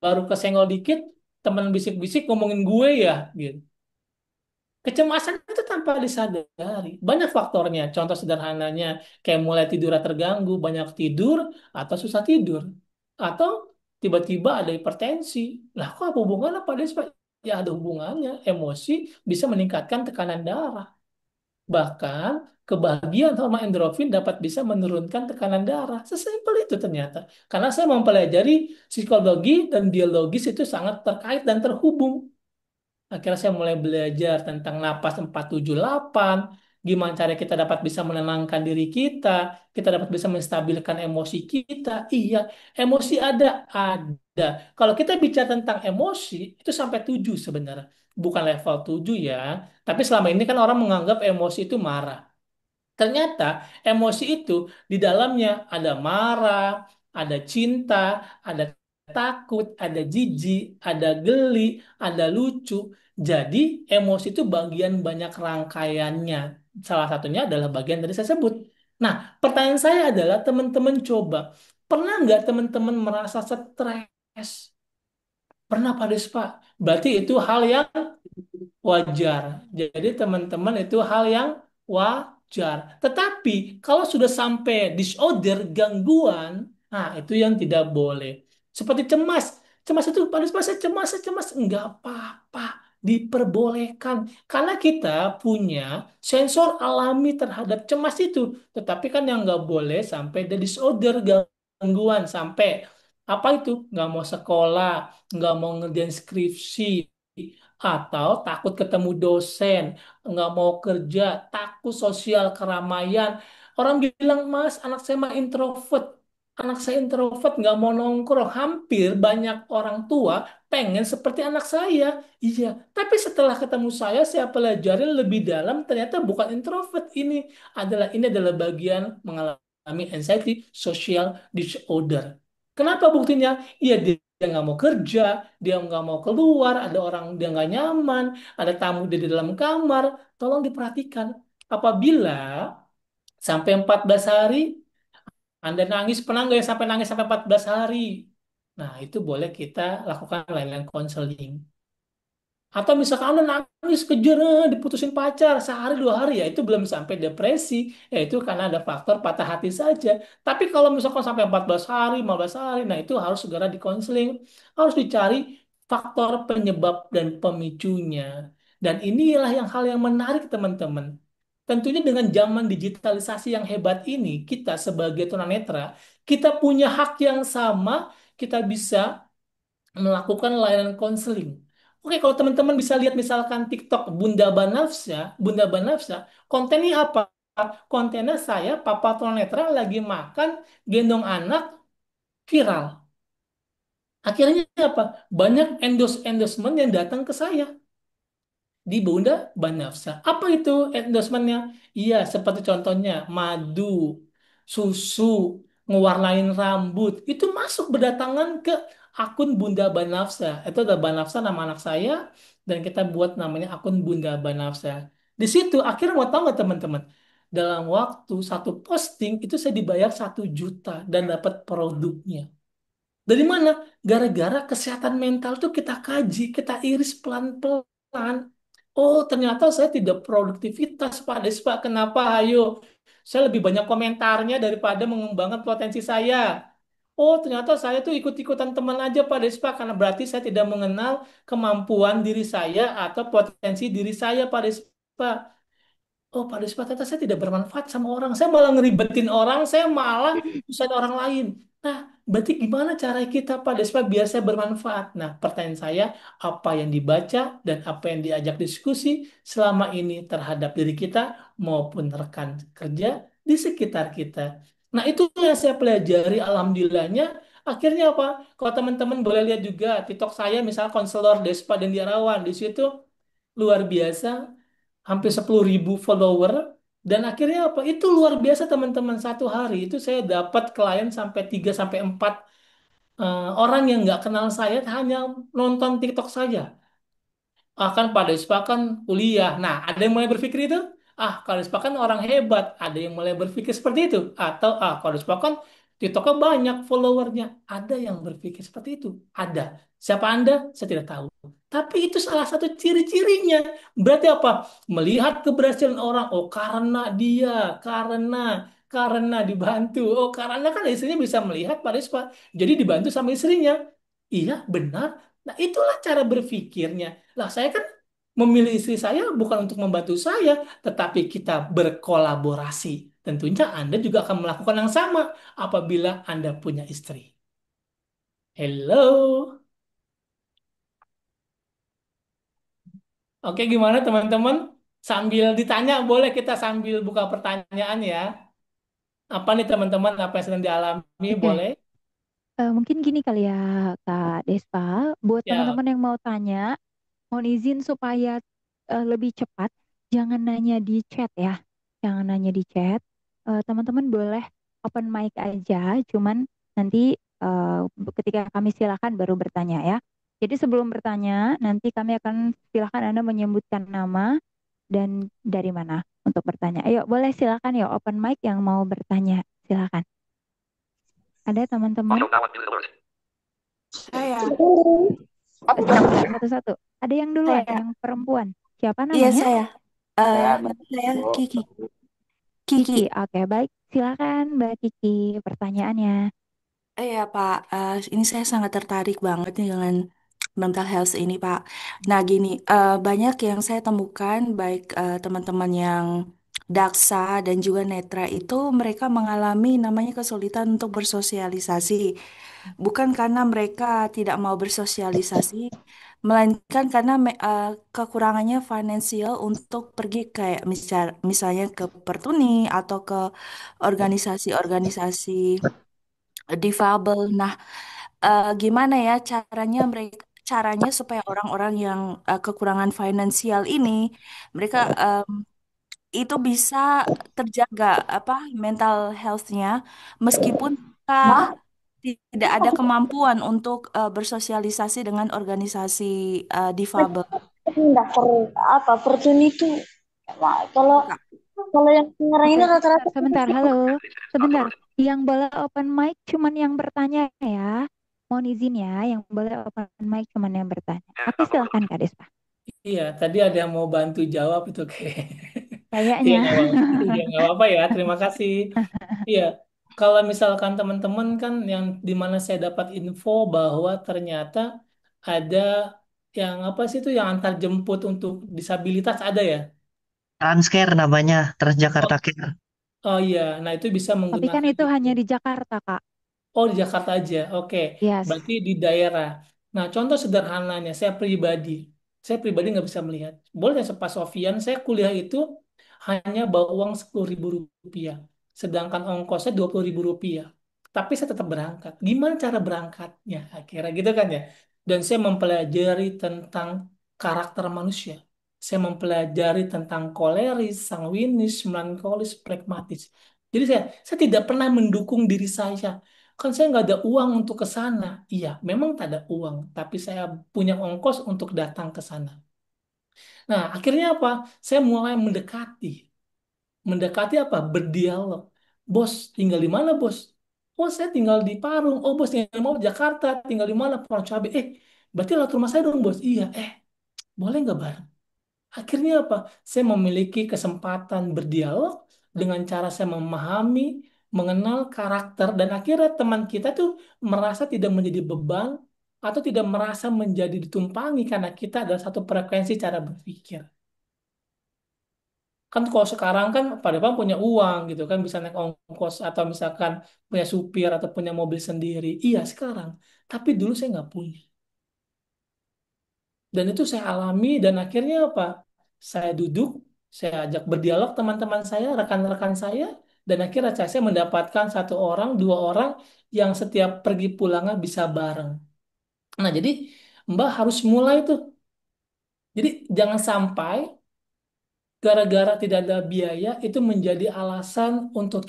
Baru kesenggol dikit, teman bisik-bisik ngomongin gue ya, gitu. Kecemasan itu tanpa disadari. Banyak faktornya. Contoh sederhananya, kayak mulai tidurnya terganggu, banyak tidur, atau susah tidur. Atau tiba-tiba ada hipertensi. Lah, kok apa hubungannya pada ya ada hubungannya. Emosi bisa meningkatkan tekanan darah. Bahkan kebahagiaan hormon endorfin dapat bisa menurunkan tekanan darah. Sesimpel itu ternyata. Karena saya mempelajari psikologi dan biologis itu sangat terkait dan terhubung. Akhirnya saya mulai belajar tentang napas 478, gimana cara kita dapat bisa menenangkan diri kita dapat bisa menstabilkan emosi kita. Iya, emosi ada. Kalau kita bicara tentang emosi, itu sampai 7 sebenarnya. Bukan level 7 ya, tapi selama ini kan orang menganggap emosi itu marah. Ternyata emosi itu di dalamnya ada marah, ada cinta, ada takut, ada jijik, ada geli, ada lucu. Jadi emosi itu bagian banyak rangkaiannya. Salah satunya adalah bagian dari saya sebut. Nah, pertanyaan saya adalah teman-teman coba, pernah nggak teman-teman merasa stres? Pernah Pak Despa? Berarti itu hal yang wajar. Jadi teman-teman itu hal yang wajar. Tetapi kalau sudah sampai disorder, gangguan, nah itu yang tidak boleh. Seperti cemas. Cemas itu pada saya cemas, saya cemas. Enggak apa-apa. Diperbolehkan. Karena kita punya sensor alami terhadap cemas itu. Tetapi kan yang nggak boleh sampai ada disorder, gangguan. Sampai apa itu? Nggak mau sekolah, nggak mau ngerjain skripsi, atau takut ketemu dosen, nggak mau kerja, takut sosial keramaian. Orang bilang, Mas, anak saya mah introvert. Anak saya introvert, nggak mau nongkrong. Hampir banyak orang tua pengen seperti anak saya. Iya, tapi setelah ketemu saya pelajari lebih dalam, ternyata bukan introvert. Ini adalah bagian mengalami anxiety social disorder. Kenapa buktinya? Iya, dia nggak mau kerja, dia nggak mau keluar, ada orang dia nggak nyaman, ada tamu dia di dalam kamar. Tolong diperhatikan. Apabila sampai 14 hari, Anda nangis, pernah nggak ya sampai nangis sampai 14 hari? Nah, itu boleh kita lakukan lain-lain konseling. Atau misalkan Anda nangis kejer, diputusin pacar sehari 2 hari, ya itu belum sampai depresi. Ya itu karena ada faktor patah hati saja. Tapi kalau misalkan sampai 14 hari, 15 hari, nah itu harus segera dikonseling. Harus dicari faktor penyebab dan pemicunya. Dan inilah yang hal yang menarik teman-teman. Tentunya dengan zaman digitalisasi yang hebat ini, kita sebagai tunanetra, kita punya hak yang sama, kita bisa melakukan layanan konseling. Oke, kalau teman-teman bisa lihat misalkan TikTok Bunda Banafsa, kontennya apa? Kontennya saya, Papa Tunanetra lagi makan, gendong anak, viral. Akhirnya apa? Banyak endorsement yang datang ke saya di Bunda Banafsa. Apa itu endorsementnya? Iya, seperti contohnya madu, susu, ngewarnain rambut. Itu masuk berdatangan ke akun Bunda Banafsa. Itu ada Banafsa nama anak saya, dan kita buat namanya akun Bunda Banafsa. Di situ akhirnya mau tahu nggak teman-teman? Dalam waktu satu posting itu saya dibayar 1 juta dan dapat produknya. Dari mana? Gara-gara kesehatan mental tuh kita kaji, kita iris pelan-pelan. Oh, ternyata saya tidak produktivitas, Pak Despa. Kenapa? Ayo, saya lebih banyak komentarnya daripada mengembangkan potensi saya. Oh, ternyata saya tuh ikut-ikutan teman aja, Pak Despa. Karena berarti saya tidak mengenal kemampuan diri saya atau potensi diri saya, Pak Despa. Oh, Pak Despa, ternyata saya tidak bermanfaat sama orang. Saya malah ngeribetin orang, saya malah usahain orang lain. Nah, berarti gimana cara kita, Pak Despa, biar saya bermanfaat? Nah, pertanyaan saya, apa yang dibaca dan apa yang diajak diskusi selama ini terhadap diri kita maupun rekan kerja di sekitar kita. Nah, itu yang saya pelajari, alhamdulillahnya. Akhirnya apa? Kalau teman-teman boleh lihat juga TikTok saya, misal konselor Despa dan Diarawan, di situ luar biasa hampir 10.000 follower, dan akhirnya apa? Itu luar biasa teman-teman, 1 hari itu saya dapat klien sampai 3 sampai 4 orang yang nggak kenal saya hanya nonton TikTok saya. Akan pada Despa kan kuliah. Nah, ada yang mulai berpikir itu. Kalau Despa kan orang hebat. Ada yang mulai berpikir seperti itu. Atau kalau Despa kan TikToknya banyak followernya. Ada yang berpikir seperti itu. Ada. Siapa Anda? Saya tidak tahu. Tapi itu salah satu ciri-cirinya. Berarti apa? Melihat keberhasilan orang. Oh, karena dia, karena, karena dibantu. Oh, karena kan istrinya bisa melihat Pak Rispa. Jadi dibantu sama istrinya. Iya, benar. Nah, itulah cara berpikirnya. Lah, saya kan memilih istri saya bukan untuk membantu saya, tetapi kita berkolaborasi. Tentunya Anda juga akan melakukan yang sama apabila Anda punya istri. Hello. Oke, gimana teman-teman? Sambil ditanya, boleh kita sambil buka pertanyaan ya. Apa nih teman-teman, apa yang sedang dialami, Oke. boleh? Mungkin gini kali ya Kak Despa, buat Ya, teman-teman yang mau tanya, mohon izin supaya lebih cepat, jangan nanya di chat ya. Jangan nanya di chat. Teman-teman boleh open mic aja, cuman nanti ketika kami silakan baru bertanya ya. Jadi sebelum bertanya, nanti kami akan silakan Anda menyebutkan nama dan dari mana untuk bertanya. Ayo, boleh silakan ya open mic yang mau bertanya. Silakan. Ada teman-teman? Saya, Sebentar, satu-satu. Ada yang duluan, saya, yang perempuan. Siapa iya namanya? saya. Nama saya Kiki. Kiki. Kiki. Oke, baik. Silakan Mbak Kiki pertanyaannya. Iya Pak, ini saya sangat tertarik banget nih dengan mental health ini Pak. Nah gini, banyak yang saya temukan baik teman-teman yang daksa dan juga netra itu mereka mengalami namanya kesulitan untuk bersosialisasi. Bukan karena mereka tidak mau bersosialisasi, melainkan karena kekurangannya finansial untuk pergi kayak misalnya ke pertuni atau ke organisasi-organisasi difabel. Nah, gimana ya caranya supaya orang-orang yang kekurangan finansial ini mereka itu bisa terjaga apa mental health-nya meskipun mereka tidak ada kemampuan untuk bersosialisasi dengan organisasi difabel. Daftar apa Fortune itu. Wah, kalau Kak. kalau yang sekarang Oke, ini sebentar, rata-rata sebentar. Halo, sebentar. Yang boleh open mic cuman yang bertanya ya. Mohon izin ya, yang boleh open mic cuman yang bertanya. Oke, silakan Kak Despa. iya, tadi ada yang mau bantu jawab itu kayak. Iya, Kayaknya. nggak apa-apa. Iya, nggak apa-apa ya. Terima kasih. Iya, kalau misalkan teman-teman kan yang di mana saya dapat info bahwa ternyata ada yang apa sih itu yang antar jemput untuk disabilitas ada ya? Transcare namanya, Transjakarta Oh, Care. oh iya, nah itu bisa Tapi kan menggunakan itu itu. hanya di Jakarta, Kak. Oh, di Jakarta aja. Oke. Yes. Berarti di daerah. Nah, contoh sederhananya, saya pribadi nggak bisa melihat. Boleh nggak Pak Sofian, saya kuliah itu hanya bawa uang 10.000 rupiah. Sedangkan ongkosnya 20.000 rupiah. Tapi saya tetap berangkat. Gimana cara berangkatnya? Akhirnya gitu kan ya. Dan saya mempelajari tentang karakter manusia. Saya mempelajari tentang koleris, sanguinis, melankolis, pragmatis. Jadi saya tidak pernah mendukung diri saya. Kan saya nggak ada uang untuk ke sana. Iya, memang tak ada uang, tapi saya punya ongkos untuk datang ke sana. Nah, akhirnya apa? Saya mulai mendekati. Mendekati apa? Berdialog. Bos, tinggal di mana, bos? Oh, saya tinggal di Parung. Oh, bos tinggal mau Jakarta. Tinggal di mana? Parung Cabe. Berarti lewat rumah saya dong, bos. Iya, boleh nggak bareng? Akhirnya apa? Saya memiliki kesempatan berdialog dengan cara saya memahami, mengenal karakter, dan akhirnya teman kita tuh merasa tidak menjadi beban atau tidak merasa menjadi ditumpangi karena kita adalah satu frekuensi cara berpikir. Kan kalau sekarang kan pada bang punya uang gitu kan bisa naik ongkos atau misalkan punya supir atau punya mobil sendiri. Iya sekarang. Tapi dulu saya nggak punya. Dan itu saya alami dan akhirnya apa? Saya duduk, saya ajak berdialog teman-teman saya, rekan-rekan saya, dan akhirnya saya mendapatkan satu orang, dua orang yang setiap pergi pulangnya bisa bareng. Nah, jadi Mbak harus mulai tuh. Jadi jangan sampai gara-gara tidak ada biaya itu menjadi alasan untuk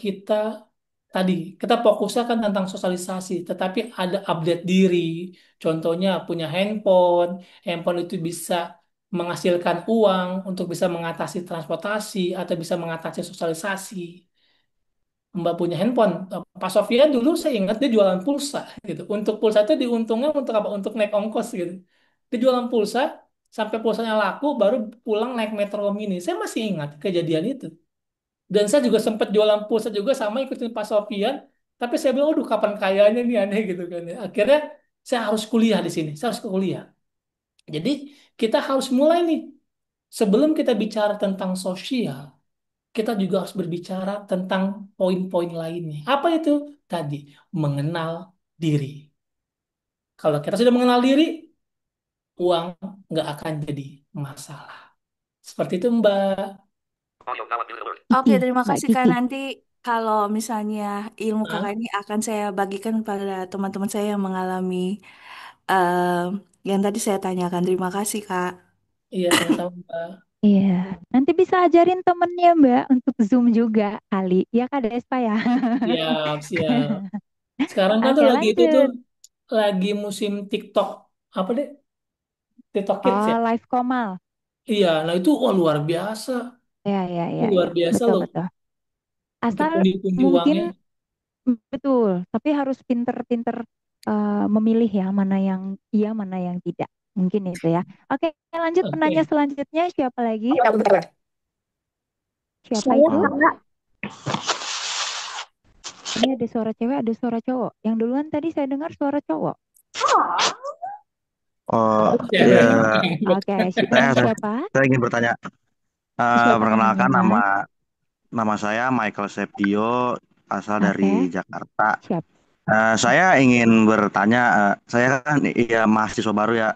tadi kita fokusnya kan tentang sosialisasi, tetapi ada update diri. Contohnya punya handphone, handphone itu bisa menghasilkan uang untuk bisa mengatasi transportasi atau bisa mengatasi sosialisasi. Mbak punya handphone. Pak Sofyan dulu saya ingat dia jualan pulsa gitu. Untuk pulsa itu diuntungnya untuk apa? Untuk naik ongkos gitu. Dia jualan pulsa sampai pulsanya laku baru pulang naik Metro Mini. Saya masih ingat kejadian itu. Dan saya juga sempat jualan pulsa juga sama ikutin Pak Sofyan. Tapi saya bilang, aduh kapan kayanya nih aneh gitu kan ya. Akhirnya saya harus kuliah di sini. Saya harus ke kuliah. Jadi kita harus mulai nih. Sebelum kita bicara tentang sosial, kita juga harus berbicara tentang poin-poin lainnya. Apa itu? Tadi, mengenal diri. Kalau kita sudah mengenal diri, uang nggak akan jadi masalah. Seperti itu, Mbak. Oke, Kiki, terima Mbak kasih Kak. Kiki. Nanti kalau misalnya ilmu Kakak Hah? ini akan saya bagikan pada teman-teman saya yang mengalami eh, yang tadi saya tanyakan. Terima kasih Kak. Iya, sama-sama, Mbak. Iya, nanti bisa ajarin temennya Mbak untuk Zoom juga kali. Ya Kak Despa ya. Siap, siap. Sekarang kan tuh Oke, lagi itu tuh, lanjut. lagi musim TikTok. Apa deh? TikTok Kids ya? Oh, live Komal. Iya, nah itu wah, luar biasa. Ya, ya, Itu ya, luar ya. biasa Betul, loh. betul. Untuk Asal pundi-pundi uangnya. mungkin betul, tapi harus pinter-pinter memilih ya mana yang iya, mana yang tidak. Mungkin itu ya. Oke, lanjut penanya Oke. selanjutnya siapa lagi? Siapa Saya itu? Kak. Ini ada suara cewek, ada suara cowok. Yang duluan tadi saya dengar suara cowok. Oh, Cewek. ya, Oke, saya, saya, siapa? saya ingin bertanya. Siapa namanya, Perkenalkan Mas? nama saya Michael Septio, asal dari Oke, Jakarta. siap. Saya ingin bertanya, saya kan ya mahasiswa baru ya.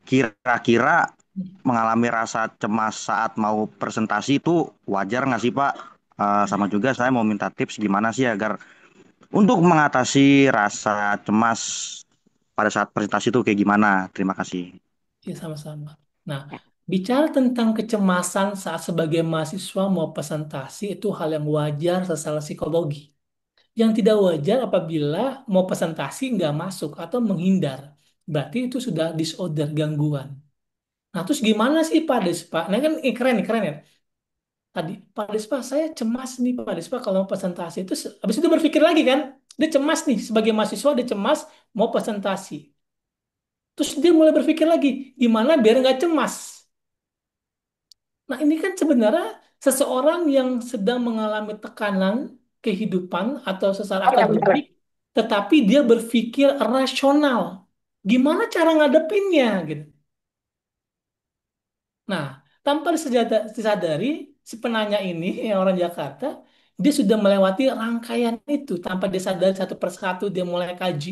Kira-kira mengalami rasa cemas saat mau presentasi itu wajar nggak sih Pak? Sama juga saya mau minta tips gimana sih agar untuk mengatasi rasa cemas pada saat presentasi itu kayak gimana? Terima kasih. Ya, sama-sama. Nah, bicara tentang kecemasan saat sebagai mahasiswa mau presentasi itu hal yang wajar secara psikologi. Yang tidak wajar apabila mau presentasi nggak masuk atau menghindar. Berarti itu sudah disorder, gangguan. Nah, terus gimana sih Pak Despa? Nah, kan keren, keren ya. Tadi, Pak Despa, saya cemas nih Pak Despa kalau mau presentasi. Itu habis itu berpikir lagi kan, dia cemas nih sebagai mahasiswa, dia cemas mau presentasi. Terus dia mulai berpikir lagi, gimana biar nggak cemas? Nah, ini kan sebenarnya seseorang yang sedang mengalami tekanan kehidupan atau secara akademik, tetapi dia berpikir rasional. Gimana cara ngadepinnya gitu. Nah, tanpa disadari, si penanya ini, yang orang Jakarta, dia sudah melewati rangkaian itu tanpa disadari satu persatu dia mulai kaji.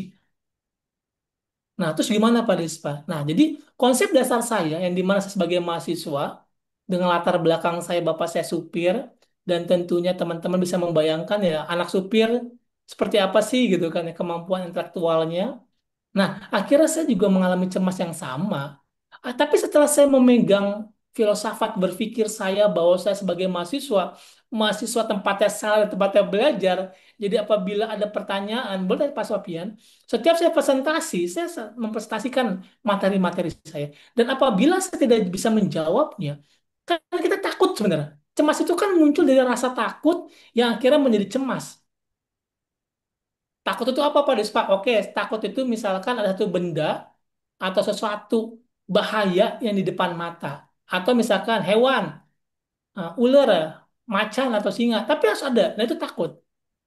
Nah, terus gimana Pak Despa? Nah, jadi konsep dasar saya yang dimana saya sebagai mahasiswa dengan latar belakang saya bapak saya supir dan tentunya teman-teman bisa membayangkan ya anak supir seperti apa sih gitu kan ya kemampuan intelektualnya. Nah, akhirnya saya juga mengalami cemas yang sama. Tapi setelah saya memegang filsafat berpikir saya bahwa saya sebagai mahasiswa, mahasiswa tempatnya salah, tempatnya belajar. Jadi apabila ada pertanyaan, boleh tanya Pak Sofian, setiap saya presentasi, saya mempresentasikan materi-materi saya. Dan apabila saya tidak bisa menjawabnya, kan kita takut sebenarnya. Cemas itu kan muncul dari rasa takut yang akhirnya menjadi cemas. Takut itu apa Pak Despa? Oke, takut itu misalkan ada satu benda atau sesuatu bahaya yang di depan mata. Atau misalkan hewan, ular, macan atau singa. Tapi harus ada. Nah itu takut.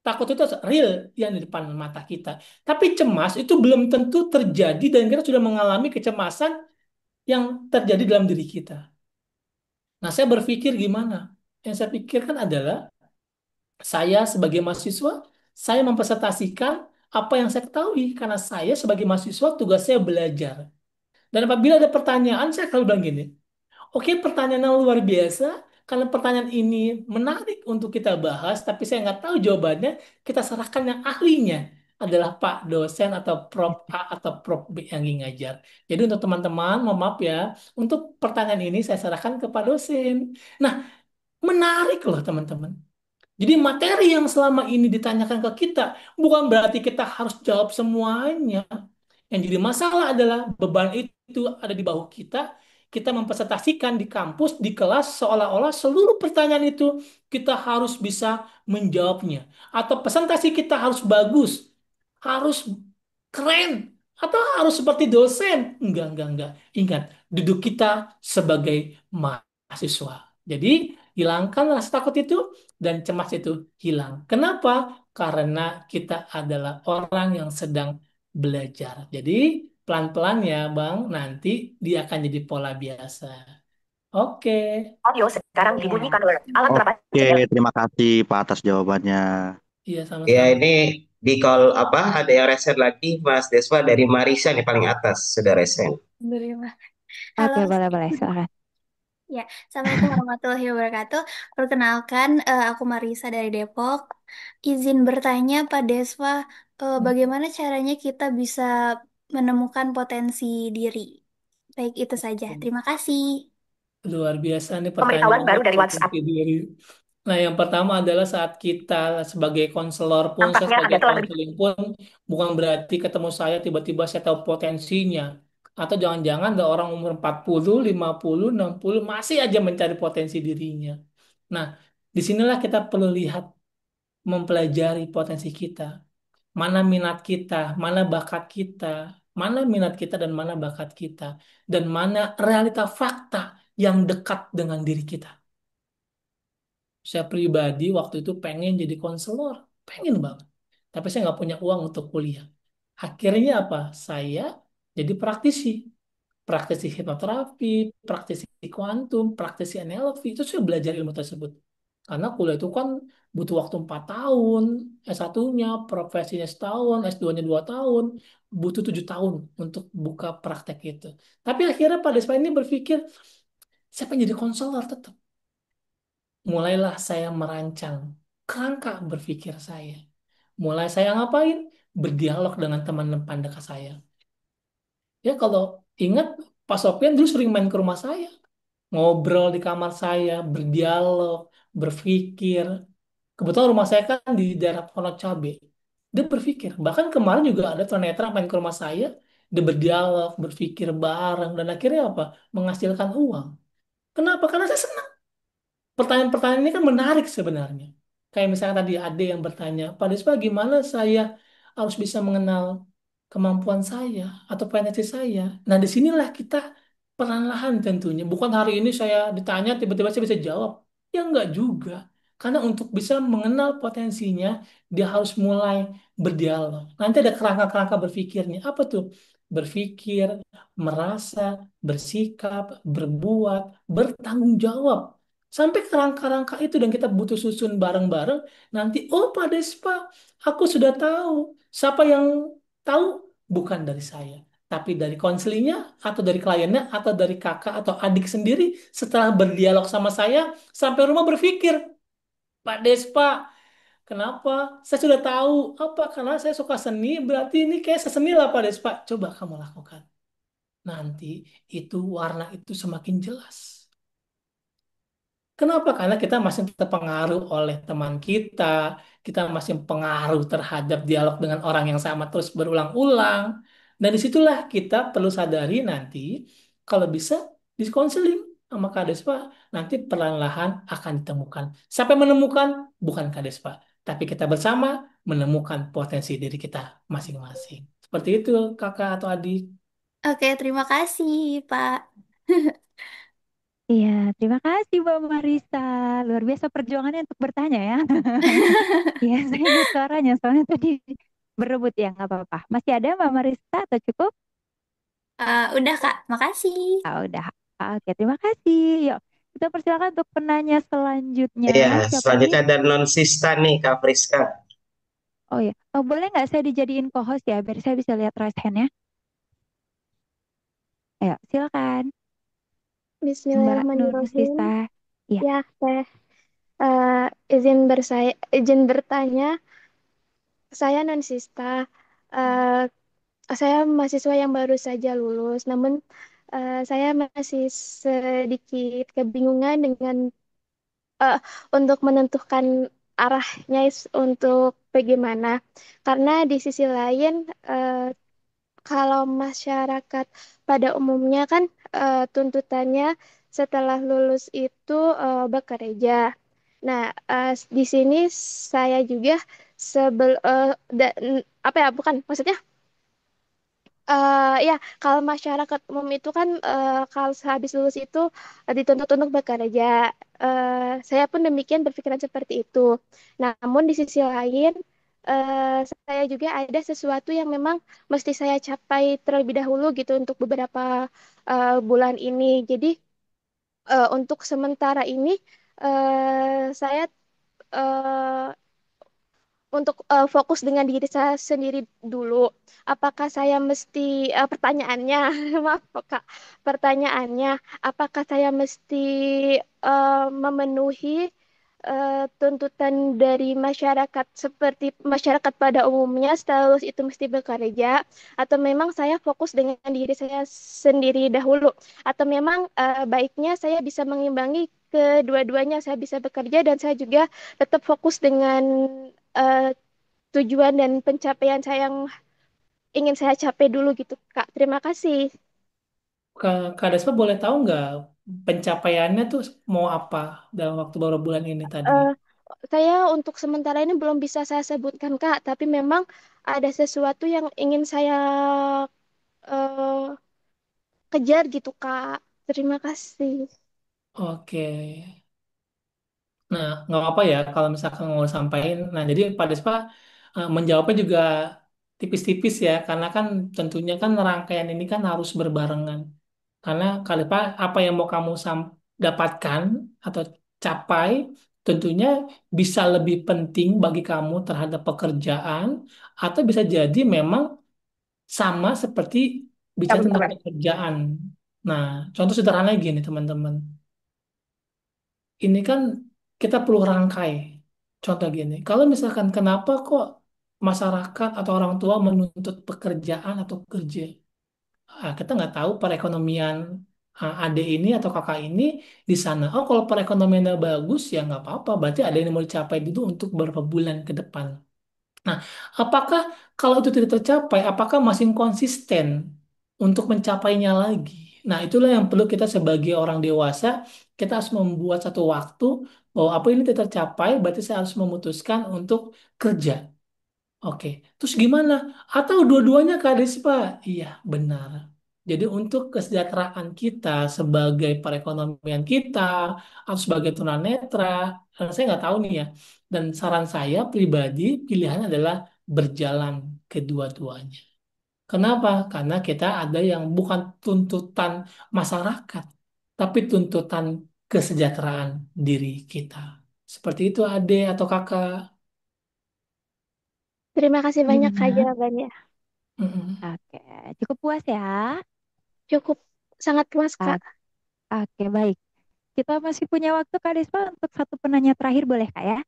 Takut itu harus real yang di depan mata kita. Tapi cemas itu belum tentu terjadi dan kita sudah mengalami kecemasan yang terjadi dalam diri kita. Nah saya berpikir gimana? Yang saya pikirkan adalah saya sebagai mahasiswa, saya mempresentasikan apa yang saya ketahui karena saya sebagai mahasiswa tugas saya belajar. Dan apabila ada pertanyaan, saya akan bilang gini, oke pertanyaan yang luar biasa, karena pertanyaan ini menarik untuk kita bahas, tapi saya nggak tahu jawabannya, kita serahkan yang ahlinya adalah Pak dosen atau Prof A atau Prof B yang ngajar. Jadi untuk teman-teman, mohon maaf ya, untuk pertanyaan ini saya serahkan ke Pak dosen. Nah, menarik loh teman-teman. Jadi materi yang selama ini ditanyakan ke kita bukan berarti kita harus jawab semuanya. Yang jadi masalah adalah beban itu ada di bahu kita kita mempresentasikan di kampus, di kelas, seolah-olah seluruh pertanyaan itu kita harus bisa menjawabnya. Atau presentasi kita harus bagus, harus keren, atau harus seperti dosen. Enggak. Ingat, duduk kita sebagai mahasiswa. Jadi, hilangkan rasa takut itu dan cemas itu hilang. Kenapa? Karena kita adalah orang yang sedang belajar. Jadi, pelan-pelan ya, Bang. Nanti dia akan jadi pola biasa. Oke. Audio sekarang Iya. dibunyikan. Alat Oke, terima kasih Pak atas jawabannya. Iya, Ya, sama-sama. ini di call apa? Ada yang resen lagi, Mas Deswa dari Marisa nih paling atas sudah resen. Berima. Halo, Oke, boleh, silakan. ya. Assalamualaikum warahmatullahi wabarakatuh. Perkenalkan, aku Marisa dari Depok. Izin bertanya, Pak Deswa, bagaimana caranya kita bisa menemukan potensi diri? Baik, itu saja. Terima kasih. Luar biasa nih Pemberitahuan pertanyaannya baru dari WhatsApp. potensi diri. Nah, yang pertama adalah saat kita sebagai konselor pun, saya Nampaknya Anda sebagai telah lebih. konseling pun, bukan berarti ketemu saya tiba-tiba saya tahu potensinya. Atau jangan-jangan ada orang umur 40, 50, 60 masih aja mencari potensi dirinya. Nah, disinilah kita perlu lihat, mempelajari potensi kita. Mana minat kita, mana bakat kita, mana minat kita dan mana bakat kita. Dan mana realita fakta yang dekat dengan diri kita. Saya pribadi waktu itu pengen jadi konselor, pengen banget. Tapi saya nggak punya uang untuk kuliah. Akhirnya apa? Saya jadi praktisi hipnoterapi, praktisi kuantum, praktisi NLP. Itu saya belajar ilmu tersebut. Karena kuliah itu kan butuh waktu 4 tahun, S1-nya, profesinya setahun, S2-nya 2 tahun, butuh 7 tahun untuk buka praktek itu. Tapi akhirnya pada saat ini berpikir, saya pengen jadi konselor tetap. Mulailah saya merancang kerangka berpikir saya. Mulai saya ngapain? Berdialog dengan teman-teman dekat saya. Ya kalau ingat, Pak Sofian dulu sering main ke rumah saya. Ngobrol di kamar saya, berdialog, berpikir. Kebetulan rumah saya kan di daerah Pondok Cabe. Dia berpikir. Bahkan kemarin juga ada tunanetra main ke rumah saya. Dia berdialog, berpikir bareng. Dan akhirnya apa? Menghasilkan uang. Kenapa? Karena saya senang. Pertanyaan-pertanyaan ini kan menarik sebenarnya. Kayak misalnya tadi Ade yang bertanya, Pak Despa gimana saya harus bisa mengenal kemampuan saya atau potensi saya. Nah, disinilah kita perlahan-lahan tentunya. Bukan hari ini saya ditanya tiba-tiba saya bisa jawab. Ya enggak juga. Karena untuk bisa mengenal potensinya, dia harus mulai berdialog. Nanti ada kerangka-kerangka berpikirnya. Apa tuh? Berpikir, merasa, bersikap, berbuat, bertanggung jawab. Sampai kerangka-rangka itu dan kita butuh susun bareng-bareng. Nanti, oh Pak Despa, aku sudah tahu. Siapa yang tahu? Bukan dari saya, tapi dari konselingnya, atau dari kliennya, atau dari kakak atau adik sendiri setelah berdialog sama saya, sampai rumah berpikir, Pak Despa, kenapa? Saya sudah tahu. Apa? Karena saya suka seni, berarti ini kayak seseni lah Pak Despa. Coba kamu lakukan. Nanti itu warna itu semakin jelas. Kenapa? Karena kita masih terpengaruh oleh teman kita masih pengaruh terhadap dialog dengan orang yang sama terus berulang-ulang. Dan disitulah kita perlu sadari nanti, kalau bisa diskonseling sama Kadespa, nanti perlahan-lahan akan ditemukan. Sampai menemukan, bukan Kadespa, tapi kita bersama menemukan potensi diri kita masing-masing. Seperti itu, kakak atau adik. Oke, terima kasih, Pak. Iya, terima kasih Mbak Marisa. Luar biasa perjuangannya untuk bertanya ya. Iya, saya ingat suaranya, soalnya tadi berebut ya, nggak apa-apa. Masih ada Mbak Marisa atau cukup? Udah, Kak. Makasih. Ah, udah. Oke, terima kasih. Yuk, kita persilakan untuk penanya selanjutnya. Iya, Siapa nih? selanjutnya ada non Sista nih, Kak Friska. Oh ya, oh, boleh nggak saya dijadiin co-host ya, biar saya bisa lihat raise hand-nya? Ayo, silakan. Mbak Nur Bismillahirrahmanirrahim. Sista. Iya. Ya, Teh. Izin bertanya, saya non-sista. Eh, saya mahasiswa yang baru saja lulus, namun saya masih sedikit kebingungan dengan eh, untuk menentukan arahnya untuk bagaimana. Karena di sisi lain, kalau masyarakat pada umumnya kan tuntutannya setelah lulus itu bekerja. Nah, di sini saya juga apa ya, bukan maksudnya ya, kalau masyarakat umum itu kan kalau sehabis lulus itu dituntut untuk bekerja. Saya pun demikian berpikiran seperti itu. Namun di sisi lain, saya juga ada sesuatu yang memang mesti saya capai terlebih dahulu gitu untuk beberapa bulan ini. Jadi untuk sementara ini saya eh, untuk fokus dengan diri saya sendiri dulu. Apakah saya mesti pertanyaannya, maaf Kak, pertanyaannya, apakah saya mesti memenuhi tuntutan dari masyarakat seperti masyarakat pada umumnya setelah lulus itu mesti bekerja, atau memang saya fokus dengan diri saya sendiri dahulu, atau memang baiknya saya bisa mengimbangi kedua-duanya, saya bisa bekerja dan saya juga tetap fokus dengan eh, tujuan dan pencapaian saya yang ingin saya capai dulu gitu, Kak. Terima kasih. Kak Despa boleh tahu nggak pencapaiannya tuh mau apa dalam waktu beberapa bulan ini tadi? Eh, saya untuk sementara ini belum bisa saya sebutkan, Kak, tapi memang ada sesuatu yang ingin saya eh, kejar gitu, Kak. Terima kasih. Oke. Nah, nggak apa ya kalau misalkan mau sampaikan. Nah, jadi Pak Despa menjawabnya juga tipis-tipis ya, karena kan tentunya kan rangkaian ini kan harus berbarengan. Karena kali Pak, apa yang mau kamu dapatkan atau capai, tentunya bisa lebih penting bagi kamu terhadap pekerjaan, atau bisa jadi memang sama seperti Ya, bicara tentang benar. pekerjaan. Nah, contoh sederhana gini teman-teman. Ini kan kita perlu rangkai. Contoh gini, kalau misalkan kenapa kok masyarakat atau orang tua menuntut pekerjaan atau kerja? Kita nggak tahu perekonomian adik ini atau kakak ini di sana. Oh, kalau perekonomiannya bagus ya nggak apa-apa. Berarti ada yang mau dicapai dulu untuk beberapa bulan ke depan. Nah, apakah kalau itu tidak tercapai, apakah masih konsisten untuk mencapainya lagi? Nah, itulah yang perlu kita sebagai orang dewasa, kita harus membuat satu waktu bahwa apa ini tidak tercapai, berarti saya harus memutuskan untuk kerja. Oke, terus gimana? Atau dua-duanya Kak Despa? Iya, benar. Jadi untuk kesejahteraan kita sebagai perekonomian kita atau sebagai tunanetra, saya nggak tahu nih ya. Dan saran saya pribadi pilihan adalah berjalan kedua-duanya. Kenapa? Karena kita ada yang bukan tuntutan masyarakat, tapi tuntutan kesejahteraan diri kita. Seperti itu, Ade atau kakak. Terima kasih banyak, Kak, Gimana? jawabannya. Mm-mm. Oke, cukup puas ya. Cukup sangat puas, Kak. O- Oke, baik. Kita masih punya waktu Kak Despa untuk satu penanya terakhir boleh Kak ya?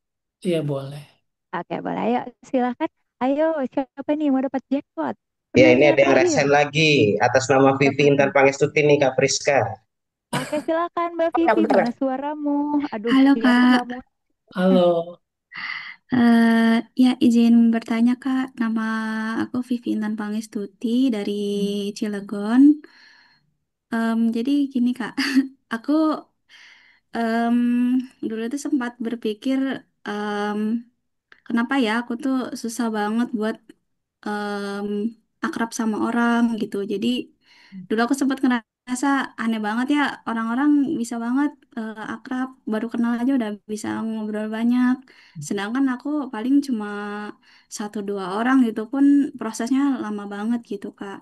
Iya boleh. Oke, boleh. Ayo, silakan. Ayo, siapa nih yang mau dapat jackpot? Ya, ini Penanya ada yang terakhir. resen lagi atas nama Vivi Siapa Intan nih? Pangestuti nih Kak Priska. Oke, silakan Mbak Ya, Vivi. benar. Mana suaramu? Aduh, Halo dia aku Kak, nggak mau. Halo. Ya izin bertanya Kak, nama aku Vivi Intan Pangestuti dari Cilegon. Jadi gini Kak, aku em, dulu tuh sempat berpikir em, kenapa ya aku tuh susah banget buat em, akrab sama orang gitu. Jadi dulu aku sempat ngerasa aneh banget ya orang-orang bisa banget akrab baru kenal aja udah bisa ngobrol banyak. Sedangkan aku paling cuma satu dua orang gitu pun prosesnya lama banget gitu Kak.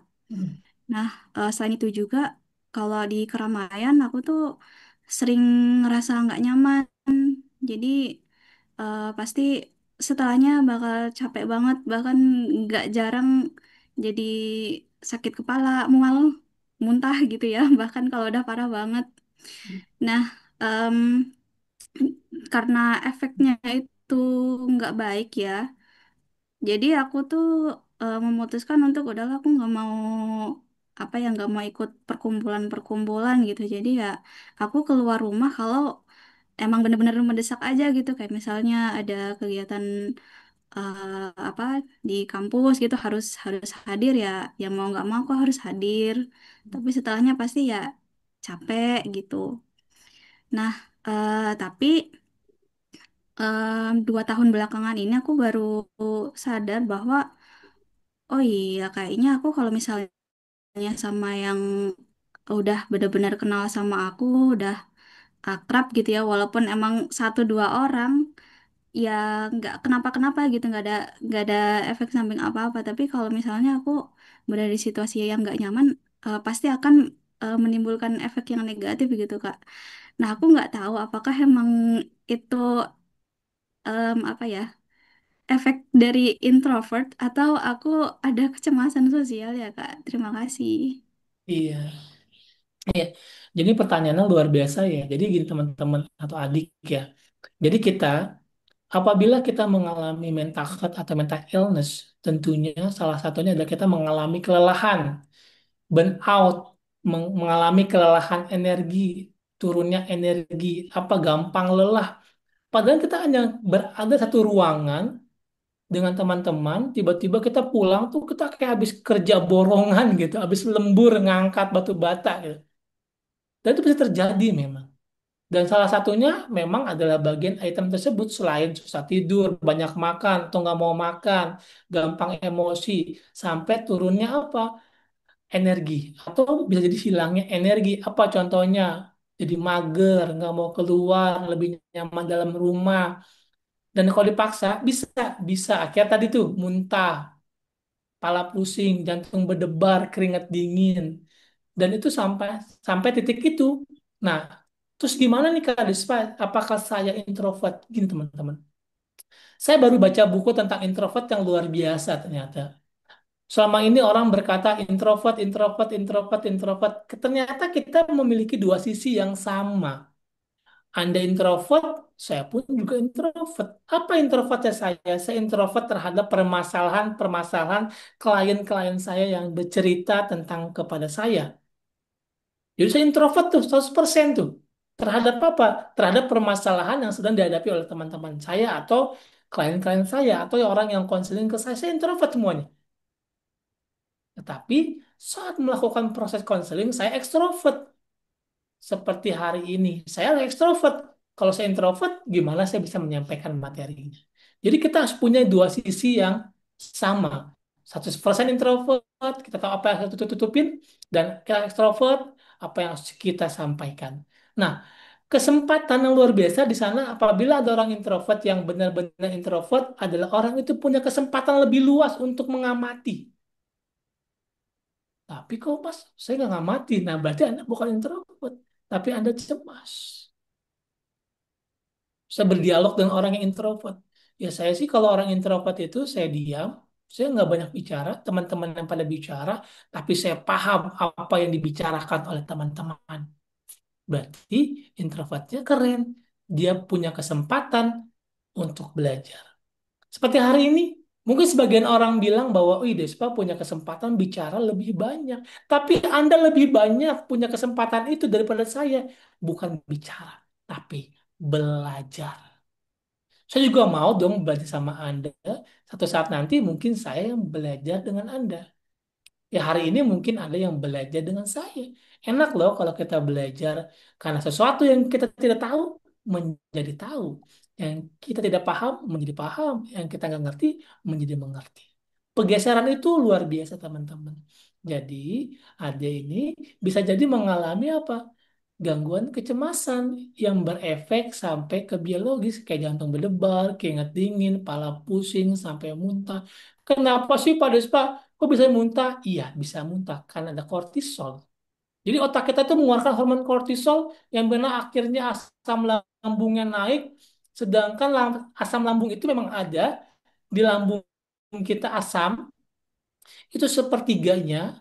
Nah, selain itu juga kalau di keramaian aku tuh sering ngerasa nggak nyaman. Jadi pasti setelahnya bakal capek banget, bahkan nggak jarang jadi sakit kepala, mual, muntah gitu ya. Bahkan kalau udah parah banget. Nah, em, karena efeknya itu nggak baik ya. Jadi aku tuh memutuskan untuk udahlah aku nggak mau apa ya nggak mau ikut perkumpulan-perkumpulan gitu. Jadi ya aku keluar rumah kalau emang bener-bener mendesak aja gitu. Kayak misalnya ada kegiatan apa di kampus gitu harus harus hadir ya. Ya mau nggak mau aku harus hadir. Tapi setelahnya pasti ya capek gitu. Nah, tapi 2 tahun belakangan ini aku baru sadar bahwa oh iya kayaknya aku kalau misalnya sama yang udah benar-benar kenal sama aku, udah akrab gitu ya, walaupun emang 1 2 orang ya nggak kenapa-kenapa gitu, nggak ada efek samping apa-apa. Tapi kalau misalnya aku berada di situasi yang nggak nyaman, pasti akan menimbulkan efek yang negatif gitu Kak. Nah aku nggak tahu apakah emang itu apa ya, efek dari introvert atau aku ada kecemasan sosial ya Kak. Terima kasih. Iya, iya. Jadi pertanyaannya luar biasa ya. Jadi gini teman-teman atau adik ya. Jadi kita apabila kita mengalami mental health atau mental illness, tentunya salah satunya adalah kita mengalami kelelahan, burnout, mengalami kelelahan energi, turunnya energi, apa gampang lelah. Padahal kita hanya berada satu ruangan dengan teman-teman, tiba-tiba kita pulang tuh kita kayak habis kerja borongan gitu, habis lembur ngangkat batu bata gitu. Dan itu bisa terjadi memang. Dan salah satunya memang adalah bagian item tersebut selain susah tidur, banyak makan, atau nggak mau makan, gampang emosi, sampai turunnya apa? Energi. Atau bisa jadi hilangnya energi. Apa contohnya? Jadi mager, nggak mau keluar, lebih nyaman dalam rumah. Dan kalau dipaksa, bisa, bisa. Akhirnya tadi tuh muntah, kepala pusing, jantung berdebar, keringat dingin. Dan itu sampai sampai titik itu. Nah, terus gimana nih Kak Despa? Apakah saya introvert? Gini teman-teman. Saya baru baca buku tentang introvert yang luar biasa ternyata. Selama ini orang berkata introvert, introvert, introvert, introvert. Ternyata kita memiliki dua sisi yang sama. Anda introvert, saya pun juga introvert. Apa introvertnya saya? Saya introvert terhadap permasalahan-permasalahan klien-klien saya yang bercerita tentang kepada saya. Jadi saya introvert tuh 100% tuh. Terhadap apa? Terhadap permasalahan yang sedang dihadapi oleh teman-teman saya atau klien-klien saya atau orang yang konseling ke saya introvert semuanya. Tetapi saat melakukan proses konseling, saya ekstrovert. Seperti hari ini, saya ekstrovert. Kalau saya introvert, gimana saya bisa menyampaikan materinya? Jadi kita harus punya dua sisi yang sama. 100% introvert, kita tahu apa yang harus tutupin, dan kita ekstrovert, apa yang harus kita sampaikan. Nah, kesempatan yang luar biasa di sana apabila ada orang introvert yang benar-benar introvert adalah orang itu punya kesempatan lebih luas untuk mengamati. Tapi kok Mas, saya nggak ngamati. Nah, berarti Anda bukan introvert, tapi Anda cemas. Saya berdialog dengan orang yang introvert. Ya saya sih kalau orang introvert itu saya diam, saya nggak banyak bicara, teman-teman yang pada bicara, tapi saya paham apa yang dibicarakan oleh teman-teman. Berarti introvertnya keren. Dia punya kesempatan untuk belajar. Seperti hari ini, mungkin sebagian orang bilang bahwa, wih, Despa punya kesempatan bicara lebih banyak. Tapi Anda lebih banyak punya kesempatan itu daripada saya. Bukan bicara, tapi belajar. Saya juga mau dong belajar sama Anda. Satu saat nanti mungkin saya yang belajar dengan Anda. Ya hari ini mungkin ada yang belajar dengan saya. Enak loh kalau kita belajar karena sesuatu yang kita tidak tahu menjadi tahu. Yang kita tidak paham menjadi paham. Yang kita nggak ngerti menjadi mengerti. Pergeseran itu luar biasa teman-teman. Jadi ada ini bisa jadi mengalami apa? Gangguan kecemasan yang berefek sampai ke biologis kayak jantung berdebar, keringat dingin, kepala pusing sampai muntah. Kenapa sih Pak Despa? Kok bisa muntah? Iya, bisa muntah karena ada kortisol. Jadi otak kita itu mengeluarkan hormon kortisol yang benar akhirnya asam lambungnya naik, sedangkan asam lambung itu memang ada di lambung kita asam itu sepertiganya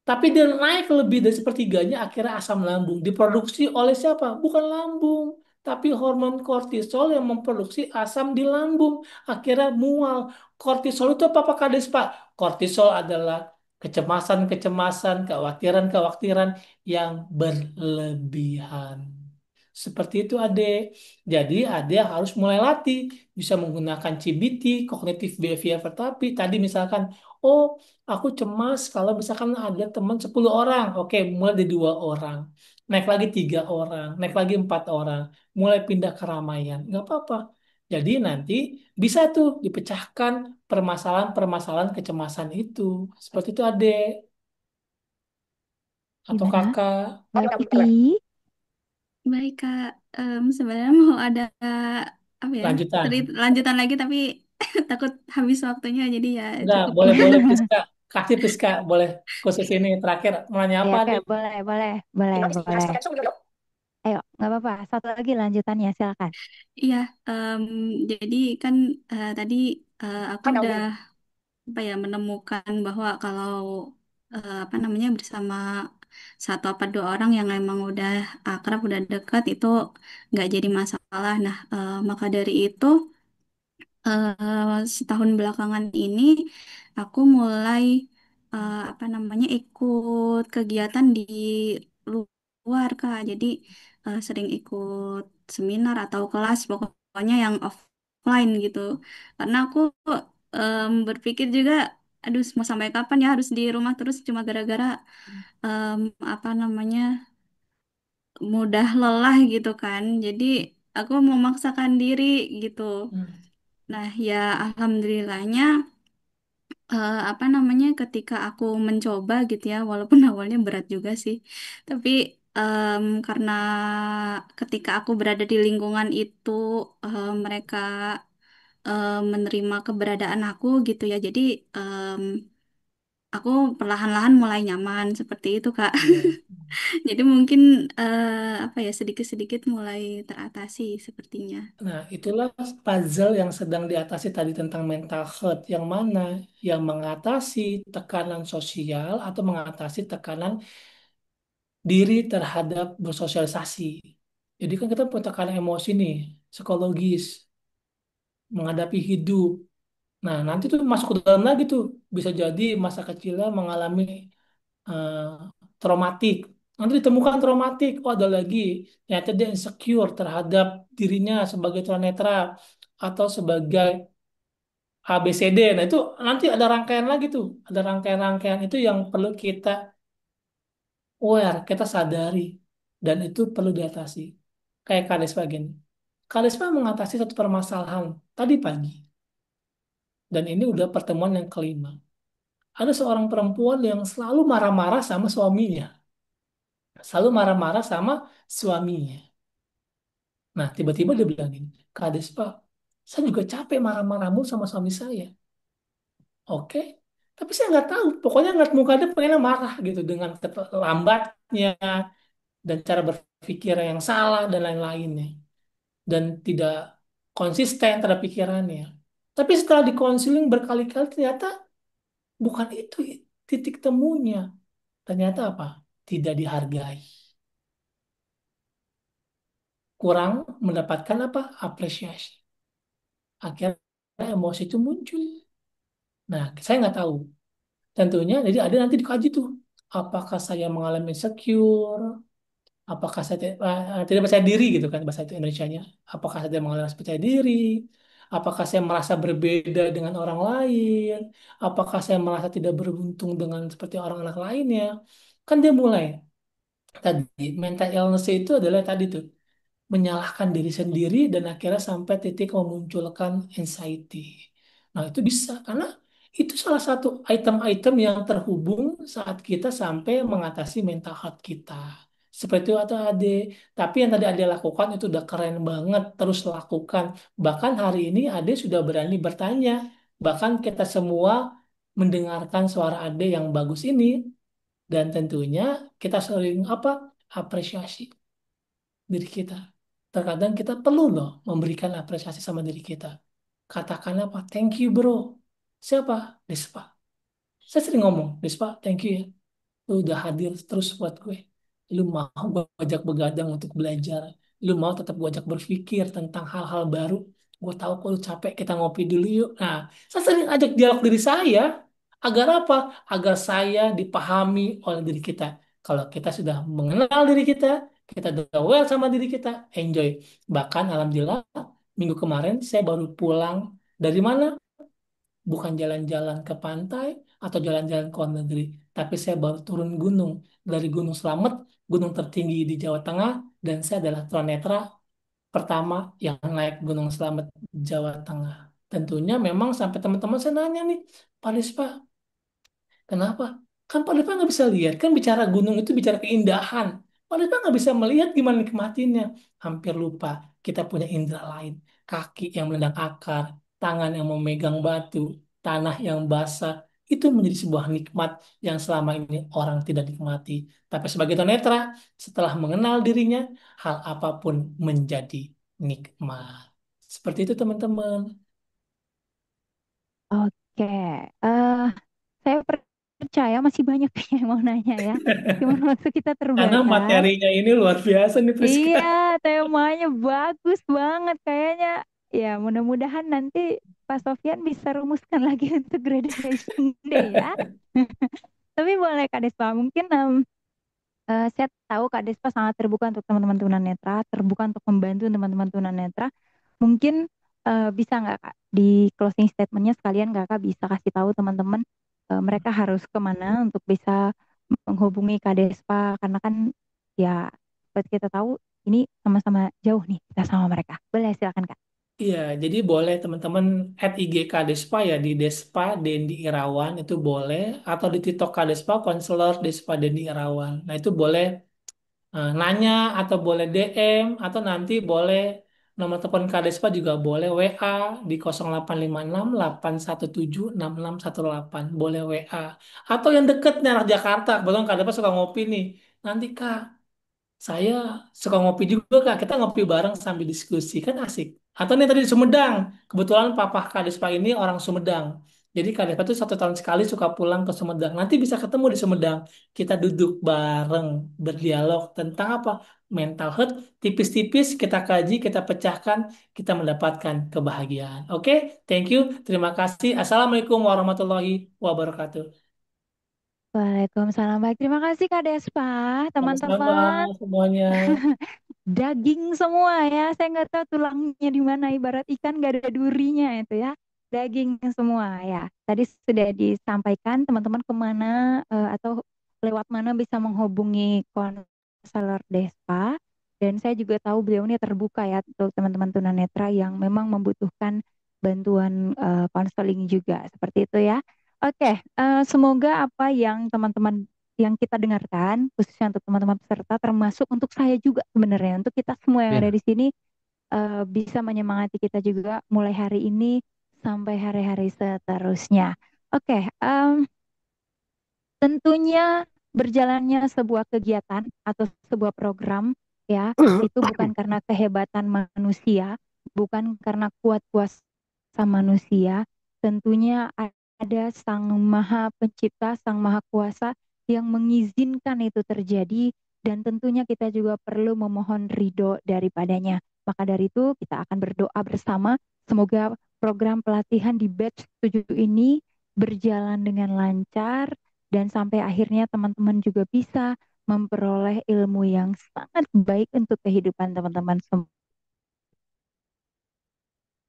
tapi dia naik lebih dari sepertiganya akhirnya asam lambung. Diproduksi oleh siapa? Bukan lambung. Tapi hormon kortisol yang memproduksi asam di lambung. Akhirnya mual. Kortisol itu apa Pak Kades Pak? Kortisol adalah kecemasan-kecemasan, kekhawatiran-kekhawatiran yang berlebihan. Seperti itu Ade. Jadi Ade harus mulai latih. Bisa menggunakan CBT, Cognitive Behavioral Therapy. Tadi misalkan, oh aku cemas kalau misalkan ada teman 10 orang. Oke, mulai dari 2 orang. naik lagi 3 orang, naik lagi 4 orang, mulai pindah ke keramaian, nggak apa-apa. Jadi nanti bisa tuh dipecahkan permasalahan-permasalahan kecemasan itu. Seperti itu adek atau Gimana? kakak. Boleh Ipi? Baik Kak, sebenarnya mau ada apa ya Lanjutan. lanjutan lagi tapi takut habis waktunya jadi ya Enggak, cukup. boleh Priska. Kasih Priska, boleh. Khusus ini terakhir, mau nanya Ya, apa oke, nih? boleh, boleh, boleh, boleh. Ayo, nggak apa-apa. Satu lagi lanjutannya, silakan. Iya, jadi kan tadi aku udah apa ya menemukan bahwa kalau apa namanya bersama satu apa dua orang yang emang udah akrab, udah dekat itu nggak jadi masalah. Nah, maka dari itu setahun belakangan ini aku mulai apa namanya ikut kegiatan di luar Kak. Jadi sering ikut seminar atau kelas pokoknya yang offline gitu. Karena aku berpikir juga, aduh mau sampai kapan ya harus di rumah terus cuma gara-gara em, apa namanya mudah lelah gitu kan. Jadi aku memaksakan diri gitu. Hmm. Nah, ya alhamdulillahnya apa namanya ketika aku mencoba gitu ya, walaupun awalnya berat juga sih, tapi karena ketika aku berada di lingkungan itu mereka menerima keberadaan aku gitu ya, jadi em, aku perlahan-lahan mulai nyaman seperti itu Kak. Iya. Jadi mungkin apa ya sedikit-sedikit mulai teratasi sepertinya. Nah, itulah puzzle yang sedang diatasi tadi tentang mental health. Yang mana? Yang mengatasi tekanan sosial atau mengatasi tekanan diri terhadap bersosialisasi. Jadi kan kita punya tekanan emosi nih, psikologis, menghadapi hidup. Nah, nanti tuh masuk ke dalam lagi tuh. Bisa jadi masa kecilnya mengalami eh, traumatik. Nanti ditemukan traumatik. Oh, ada lagi. Ternyata dia insecure terhadap dirinya sebagai tunanetra atau sebagai ABCD. Nah, itu nanti ada rangkaian lagi tuh. Ada rangkaian-rangkaian itu yang perlu kita aware, kita sadari. Dan itu perlu diatasi. Kayak Karisma gini. Karisma mengatasi satu permasalahan tadi pagi. Dan ini udah pertemuan yang kelima. Ada seorang perempuan yang selalu marah-marah sama suaminya. Selalu marah-marah sama suaminya. Nah, tiba-tiba dia bilang gini, Kak Despa, saya juga capek marah-marahmu sama suami saya. Oke, tapi saya nggak tahu. Pokoknya ngeliat muka dia pengennya marah gitu dengan lambatnya dan cara berpikir yang salah dan lain-lainnya. Dan tidak konsisten terhadap pikirannya. Tapi setelah dikonseling berkali-kali ternyata bukan itu titik temunya. Ternyata apa? Tidak dihargai. Kurang mendapatkan apa? Apresiasi. Akhirnya emosi itu muncul. Nah, saya nggak tahu. Tentunya, jadi ada nanti dikaji tuh. Apakah saya mengalami insecure? Apakah saya tidak percaya diri gitu kan bahasa itu Indonesianya? Apakah saya tidak mengalami rasa percaya diri? Apakah saya merasa berbeda dengan orang lain? Apakah saya merasa tidak beruntung dengan seperti orang-orang lainnya? Kan dia mulai tadi mental illness itu adalah tadi tuh menyalahkan diri sendiri dan akhirnya sampai titik memunculkan anxiety. Nah, itu bisa karena itu salah satu item-item yang terhubung saat kita sampai mengatasi mental health kita. Seperti itu atau Ade. Tapi yang tadi Ade lakukan itu udah keren banget. Terus lakukan. Bahkan hari ini Ade sudah berani bertanya. Bahkan kita semua mendengarkan suara Ade yang bagus ini. Dan tentunya kita sering apa? Apresiasi diri kita. Terkadang kita perlu loh memberikan apresiasi sama diri kita. Katakan apa? Thank you bro. Siapa? Despa. Saya sering ngomong, Despa, thank you ya. Lu udah hadir terus buat gue. Lu mau gue ajak begadang untuk belajar. Lu mau tetap gue ajak berpikir tentang hal-hal baru. Gue tahu kok lu capek, kita ngopi dulu yuk. Nah, saya sering ajak dialog diri saya. Agar apa? Agar saya dipahami oleh diri kita. Kalau kita sudah mengenal diri kita udah aware sama diri kita, enjoy. Bahkan alhamdulillah, minggu kemarin saya baru pulang dari mana? Bukan jalan-jalan ke pantai atau jalan-jalan ke luar negeri, tapi saya baru turun gunung dari Gunung Slamet gunung tertinggi di Jawa Tengah, dan saya adalah tunanetra pertama yang naik Gunung Slamet Jawa Tengah. Tentunya memang sampai teman-teman saya nanya nih, Pak Despa, kenapa? Kan Pak Depa nggak bisa lihat. Kan bicara gunung itu bicara keindahan. Pak Depa nggak bisa melihat gimana nikmatinnya. Hampir lupa. Kita punya indera lain. Kaki yang menendang akar. Tangan yang memegang batu. Tanah yang basah. Itu menjadi sebuah nikmat yang selama ini orang tidak nikmati. Tapi sebagai tunanetra, setelah mengenal dirinya, hal apapun menjadi nikmat. Seperti itu teman-teman. Oke, saya percaya masih banyak yang mau nanya ya. Cuman waktu kita Karena terbatas. materinya ini luar biasa nih Priska. Iya, temanya bagus banget kayaknya. Ya, mudah-mudahan nanti Pak Sofyan bisa rumuskan lagi untuk graduation day ya. Tapi boleh Kak Despa, mungkin saya tahu Kak Despa sangat terbuka untuk teman-teman tunanetra, terbuka untuk membantu teman-teman tunanetra. Mungkin bisa nggak Kak di closing statementnya sekalian Kakak bisa kasih tahu teman-teman mereka harus kemana untuk bisa menghubungi Kak Despa karena kan ya seperti kita tahu ini sama-sama jauh nih kita sama mereka. Boleh silakan Kak. Iya, jadi boleh teman-teman add IG Kadespa ya di Despa Dendi Irawan itu boleh atau di TikTok Kadespa Konselor Despa Dendi Irawan. Nah itu boleh nanya atau boleh DM atau nanti boleh nomor telepon Kadespa juga boleh WA di 0856 817 6618 boleh WA atau yang deket nih arah Jakarta kebetulan Kadespa suka ngopi nih nanti Kak saya suka ngopi juga Kak. Kita ngopi bareng sambil diskusi kan asik. Atau nih tadi di Sumedang. Kebetulan papa Kadespa ini orang Sumedang. Jadi Kadespa tuh 1 tahun sekali suka pulang ke Sumedang. Nanti bisa ketemu di Sumedang. Kita duduk bareng berdialog tentang apa? Mental health tipis-tipis kita kaji, kita pecahkan, kita mendapatkan kebahagiaan. Oke, thank you. Terima kasih. Assalamualaikum warahmatullahi wabarakatuh. Waalaikumsalam. Baik, terima kasih Kak Despa, Sama-sama teman-teman. semuanya. Daging semua ya. Saya nggak tahu tulangnya di mana. Ibarat ikan nggak ada durinya itu ya. Daging semua ya. Tadi sudah disampaikan teman-teman kemana atau lewat mana bisa menghubungi konselor Despa. Dan saya juga tahu beliau ini terbuka ya untuk teman-teman tunanetra yang memang membutuhkan bantuan konseling juga. Seperti itu ya. Oke, semoga apa yang teman-teman yang kita dengarkan, khususnya untuk teman-teman peserta, termasuk untuk saya juga sebenarnya, untuk kita semua yang ada Ya, di sini, bisa menyemangati kita juga mulai hari ini sampai hari-hari seterusnya. Oke, tentunya berjalannya sebuah kegiatan atau sebuah program ya, itu bukan karena kehebatan manusia, bukan karena kuat kuasa manusia, tentunya ada Sang Maha Pencipta, Sang Maha Kuasa yang mengizinkan itu terjadi dan tentunya kita juga perlu memohon ridho daripadanya. Maka dari itu kita akan berdoa bersama semoga program pelatihan di batch 7 ini berjalan dengan lancar dan sampai akhirnya teman-teman juga bisa memperoleh ilmu yang sangat baik untuk kehidupan teman-teman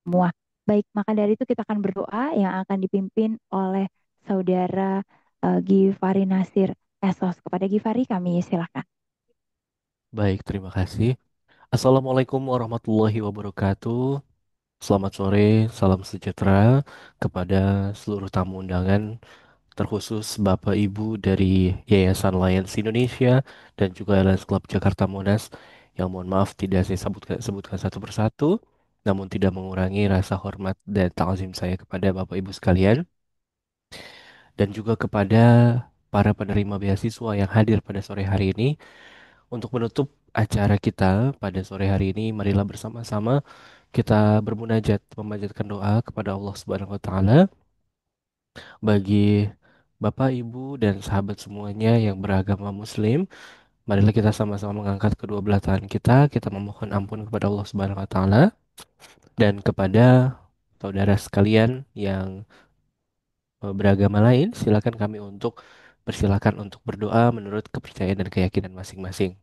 semua. Baik, maka dari itu kita akan berdoa yang akan dipimpin oleh saudara Gifari Nasir Esos. Kepada Gifari kami silakan. baik, terima kasih. Assalamualaikum warahmatullahi wabarakatuh. Selamat sore, salam sejahtera kepada seluruh tamu undangan, terkhusus Bapak Ibu dari Yayasan Lions Indonesia dan juga Lions Club Jakarta Monas yang mohon maaf tidak saya sebutkan satu persatu, namun tidak mengurangi rasa hormat dan takzim saya kepada Bapak Ibu sekalian dan juga kepada para penerima beasiswa yang hadir pada sore hari ini. Untuk menutup acara kita pada sore hari ini, marilah bersama-sama kita bermunajat, memanjatkan doa kepada Allah Subhanahu wa taala bagi Bapak, Ibu dan sahabat semuanya yang beragama Muslim. Marilah kita sama-sama mengangkat kedua belah tangan kita memohon ampun kepada Allah Subhanahu wa taala dan kepada saudara sekalian yang beragama lain, silakan kami untuk persilakan untuk berdoa menurut kepercayaan dan keyakinan masing-masing.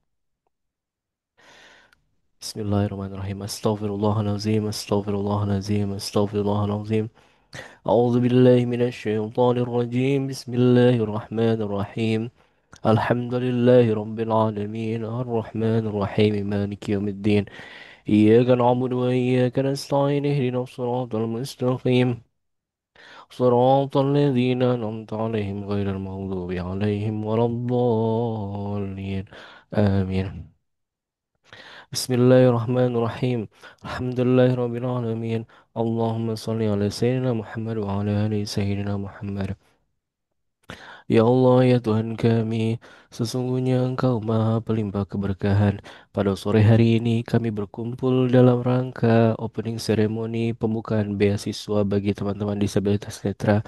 Bismillahirrahmanirrahim. Astaghfirullahalazim, astaghfirullahalazim, astaghfirullahalazim. A'udzu billahi minasyaitonir rajim. Bismillahirrahmanirrahim. الحمد لله رب العالمين الرحمن الرحيم مالك يوم الدين إياك نعبد وإياك نستعين اهدنا الصراط المستقيم صراط الذين أنعمت عليهم غير المغضوب عليهم ولا الضالين آمين بسم الله الرحمن الرحيم الحمد لله رب العالمين اللهم صل على سيدنا محمد وعلى آل سيدنا محمد. Ya Allah, ya Tuhan kami, sesungguhnya Engkau Maha Pelimpah Keberkahan. Pada sore hari ini kami berkumpul dalam rangka opening ceremony pembukaan beasiswa bagi teman-teman disabilitas netra.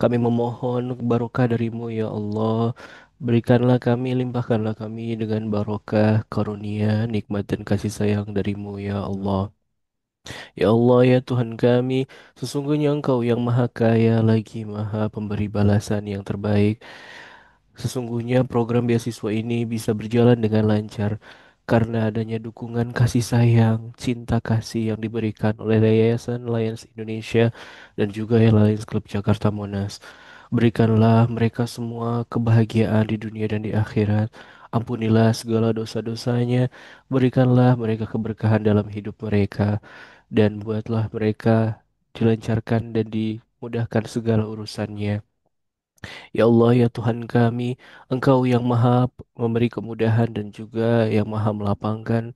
Kami memohon barokah darimu ya Allah. Berikanlah kami, limpahkanlah kami dengan barokah, karunia, nikmat dan kasih sayang darimu ya Allah. Ya Allah ya Tuhan kami, sesungguhnya Engkau yang maha kaya lagi maha pemberi balasan yang terbaik. Sesungguhnya program beasiswa ini bisa berjalan dengan lancar karena adanya dukungan kasih sayang, cinta kasih yang diberikan oleh Yayasan Lions Indonesia dan juga Lions Club Jakarta Monas. Berikanlah mereka semua kebahagiaan di dunia dan di akhirat. Ampunilah segala dosa-dosanya. Berikanlah mereka keberkahan dalam hidup mereka. Dan buatlah mereka dilancarkan dan dimudahkan segala urusannya. Ya Allah, ya Tuhan kami, Engkau yang maha memberi kemudahan dan juga yang maha melapangkan.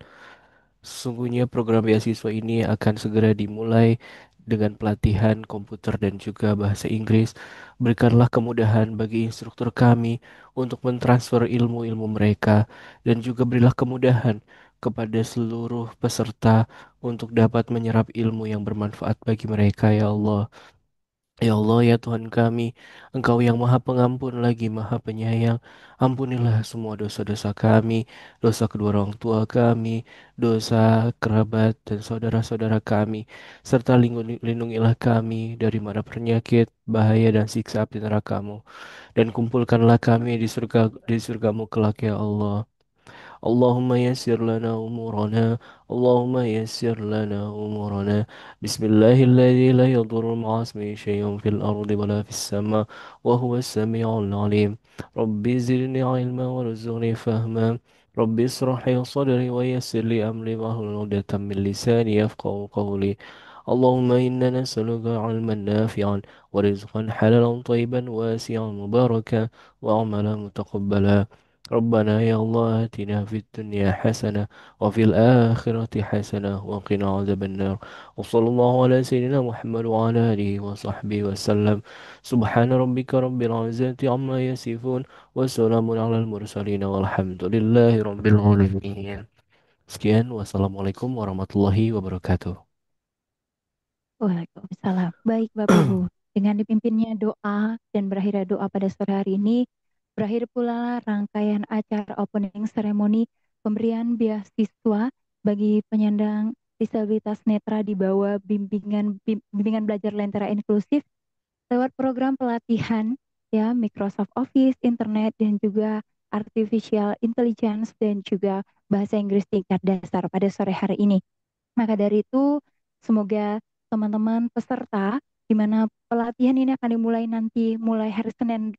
Sesungguhnya program beasiswa ini akan segera dimulai dengan pelatihan komputer dan juga bahasa Inggris. Berikanlah kemudahan bagi instruktur kami untuk mentransfer ilmu-ilmu mereka dan juga berilah kemudahan kepada seluruh peserta untuk dapat menyerap ilmu yang bermanfaat bagi mereka, ya Allah. Ya Allah, ya Tuhan kami, Engkau yang Maha Pengampun lagi Maha Penyayang, ampunilah semua dosa-dosa kami, dosa kedua orang tua kami, dosa kerabat dan saudara-saudara kami, serta lindungilah kami dari mara penyakit, bahaya dan siksa api neraka-Mu, dan kumpulkanlah kami di surgamu kelak ya Allah. اللهم يسر لنا أمورنا اللهم يسر لنا أمورنا بسم الله الذي لا يضر مع اسمه شيء في الأرض ولا في السماء وهو السميع العليم ربي زدني علما وارزقني فهما ربي اشرح لي صدري ويسر لي أمري واحلل عقدة من لساني يفقهوا قولي اللهم إنا نسألك علما نافعا ورزقا حلالا طيبا واسعا مباركا وعملا متقبلا ربنا يا الله آتنا في الدنيا حسنة وفي الآخرة حسنة وقنا عذاب النار وصلى الله على سيدنا محمد وعلى آله وصحبه وسلم سبحان ربك رب العزة عما يصفون وسلام على المرسلين والحمد لله رب العالمين. Sekian, wassalamualaikum warahmatullahi wabarakatuh. Waalaikumsalam. Baik Bapak Ibu, dengan dipimpinnya doa dan berakhirnya doa pada sore hari ini, berakhir pula rangkaian acara opening ceremony pemberian beasiswa bagi penyandang disabilitas netra di bawah bimbingan belajar lentera inklusif lewat program pelatihan ya Microsoft Office, internet dan juga artificial intelligence dan juga bahasa Inggris tingkat dasar pada sore hari ini. Maka dari itu, semoga teman-teman peserta di mana pelatihan ini akan dimulai nanti mulai hari Senin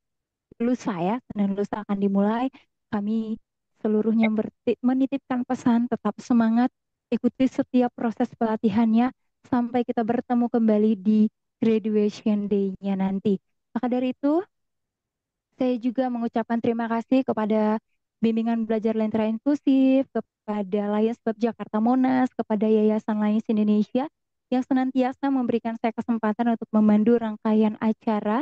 lusa ya, Senin lusa akan dimulai. Kami seluruhnya menitipkan pesan tetap semangat, ikuti setiap proses pelatihannya sampai kita bertemu kembali di graduation day-nya nanti. Maka dari itu, saya juga mengucapkan terima kasih kepada Bimbingan Belajar Lentera Inklusif, kepada Lions Club Jakarta Monas, kepada Yayasan Lions Indonesia yang senantiasa memberikan saya kesempatan untuk memandu rangkaian acara.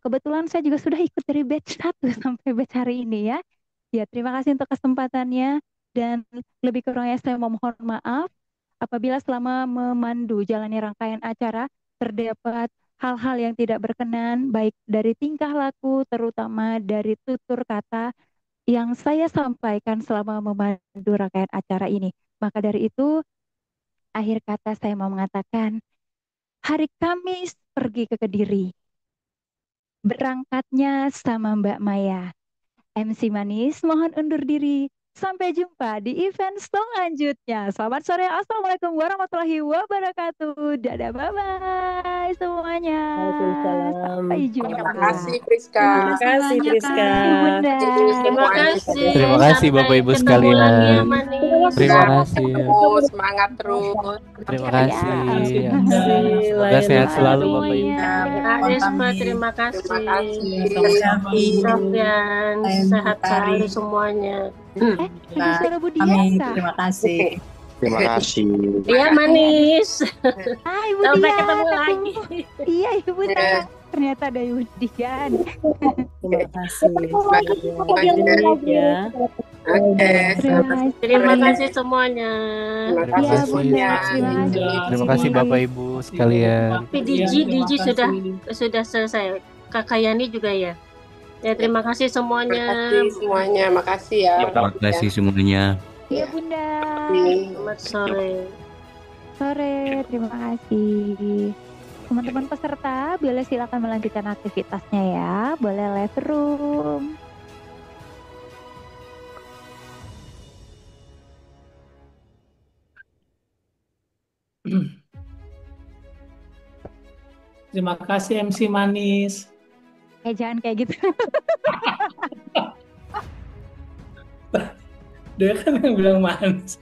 Kebetulan saya juga sudah ikut dari batch 1 sampai batch hari ini ya. Ya, terima kasih untuk kesempatannya dan lebih kurangnya saya memohon maaf apabila selama memandu jalannya rangkaian acara terdapat hal-hal yang tidak berkenan baik dari tingkah laku terutama dari tutur kata yang saya sampaikan selama memandu rangkaian acara ini. Maka dari itu, akhir kata saya mau mengatakan, hari Kamis pergi ke Kediri. Berangkatnya sama Mbak Maya. MC Manis mohon undur diri. Sampai jumpa di event selanjutnya. Selamat sore. Assalamualaikum warahmatullahi wabarakatuh. Dadah, bye-bye semuanya. Waalaikumsalam. Sampai Terima jumpa. kasih Priska. Terima kasih, banyak, Priska. Kak. Bunda. Terima kasih. Terima kasih Sampai Bapak Ibu ketemu lagi ya, sekalian. Manis. Terima Sampai kasih. ketemu, semangat terus. Terima Ya, kasih. Terima kasih, Semoga Lion sehat bye selalu Bapak Ibu. semuanya. Kak Despa, terima Terima kasih. kasih. Sofian, sehat selalu semuanya. Ada suara Budi Amin. Yasa. Terima kasih. Terima kasih. Iya, Manis. Hai Ibu Sampai Dian, ketemu aku. lagi. Iya Ibu Ya, Nana. Ternyata ada Ibu Dian. Terima kasih. Semuanya. Genit ya. Oke. Terima kasih. Terima kasih semuanya. Terima Terima Iya kasih kasih. Bunda, semuanya. terima Terima Terima kasih kasih. Bapak Ibu sekalian. Tapi Diji sudah selesai. Kakak Yani juga ya. Ya, terima kasih Terima semuanya. kasih semuanya. Makasih ya. Terima kasih semuanya. Iya Ya. Bunda. Selamat sore. Sore, terima kasih. Teman-teman peserta, boleh silakan melanjutkan aktivitasnya ya. Boleh live room. Terima kasih MC Manis. Jangan kayak gitu. Dia kan yang bilang manis.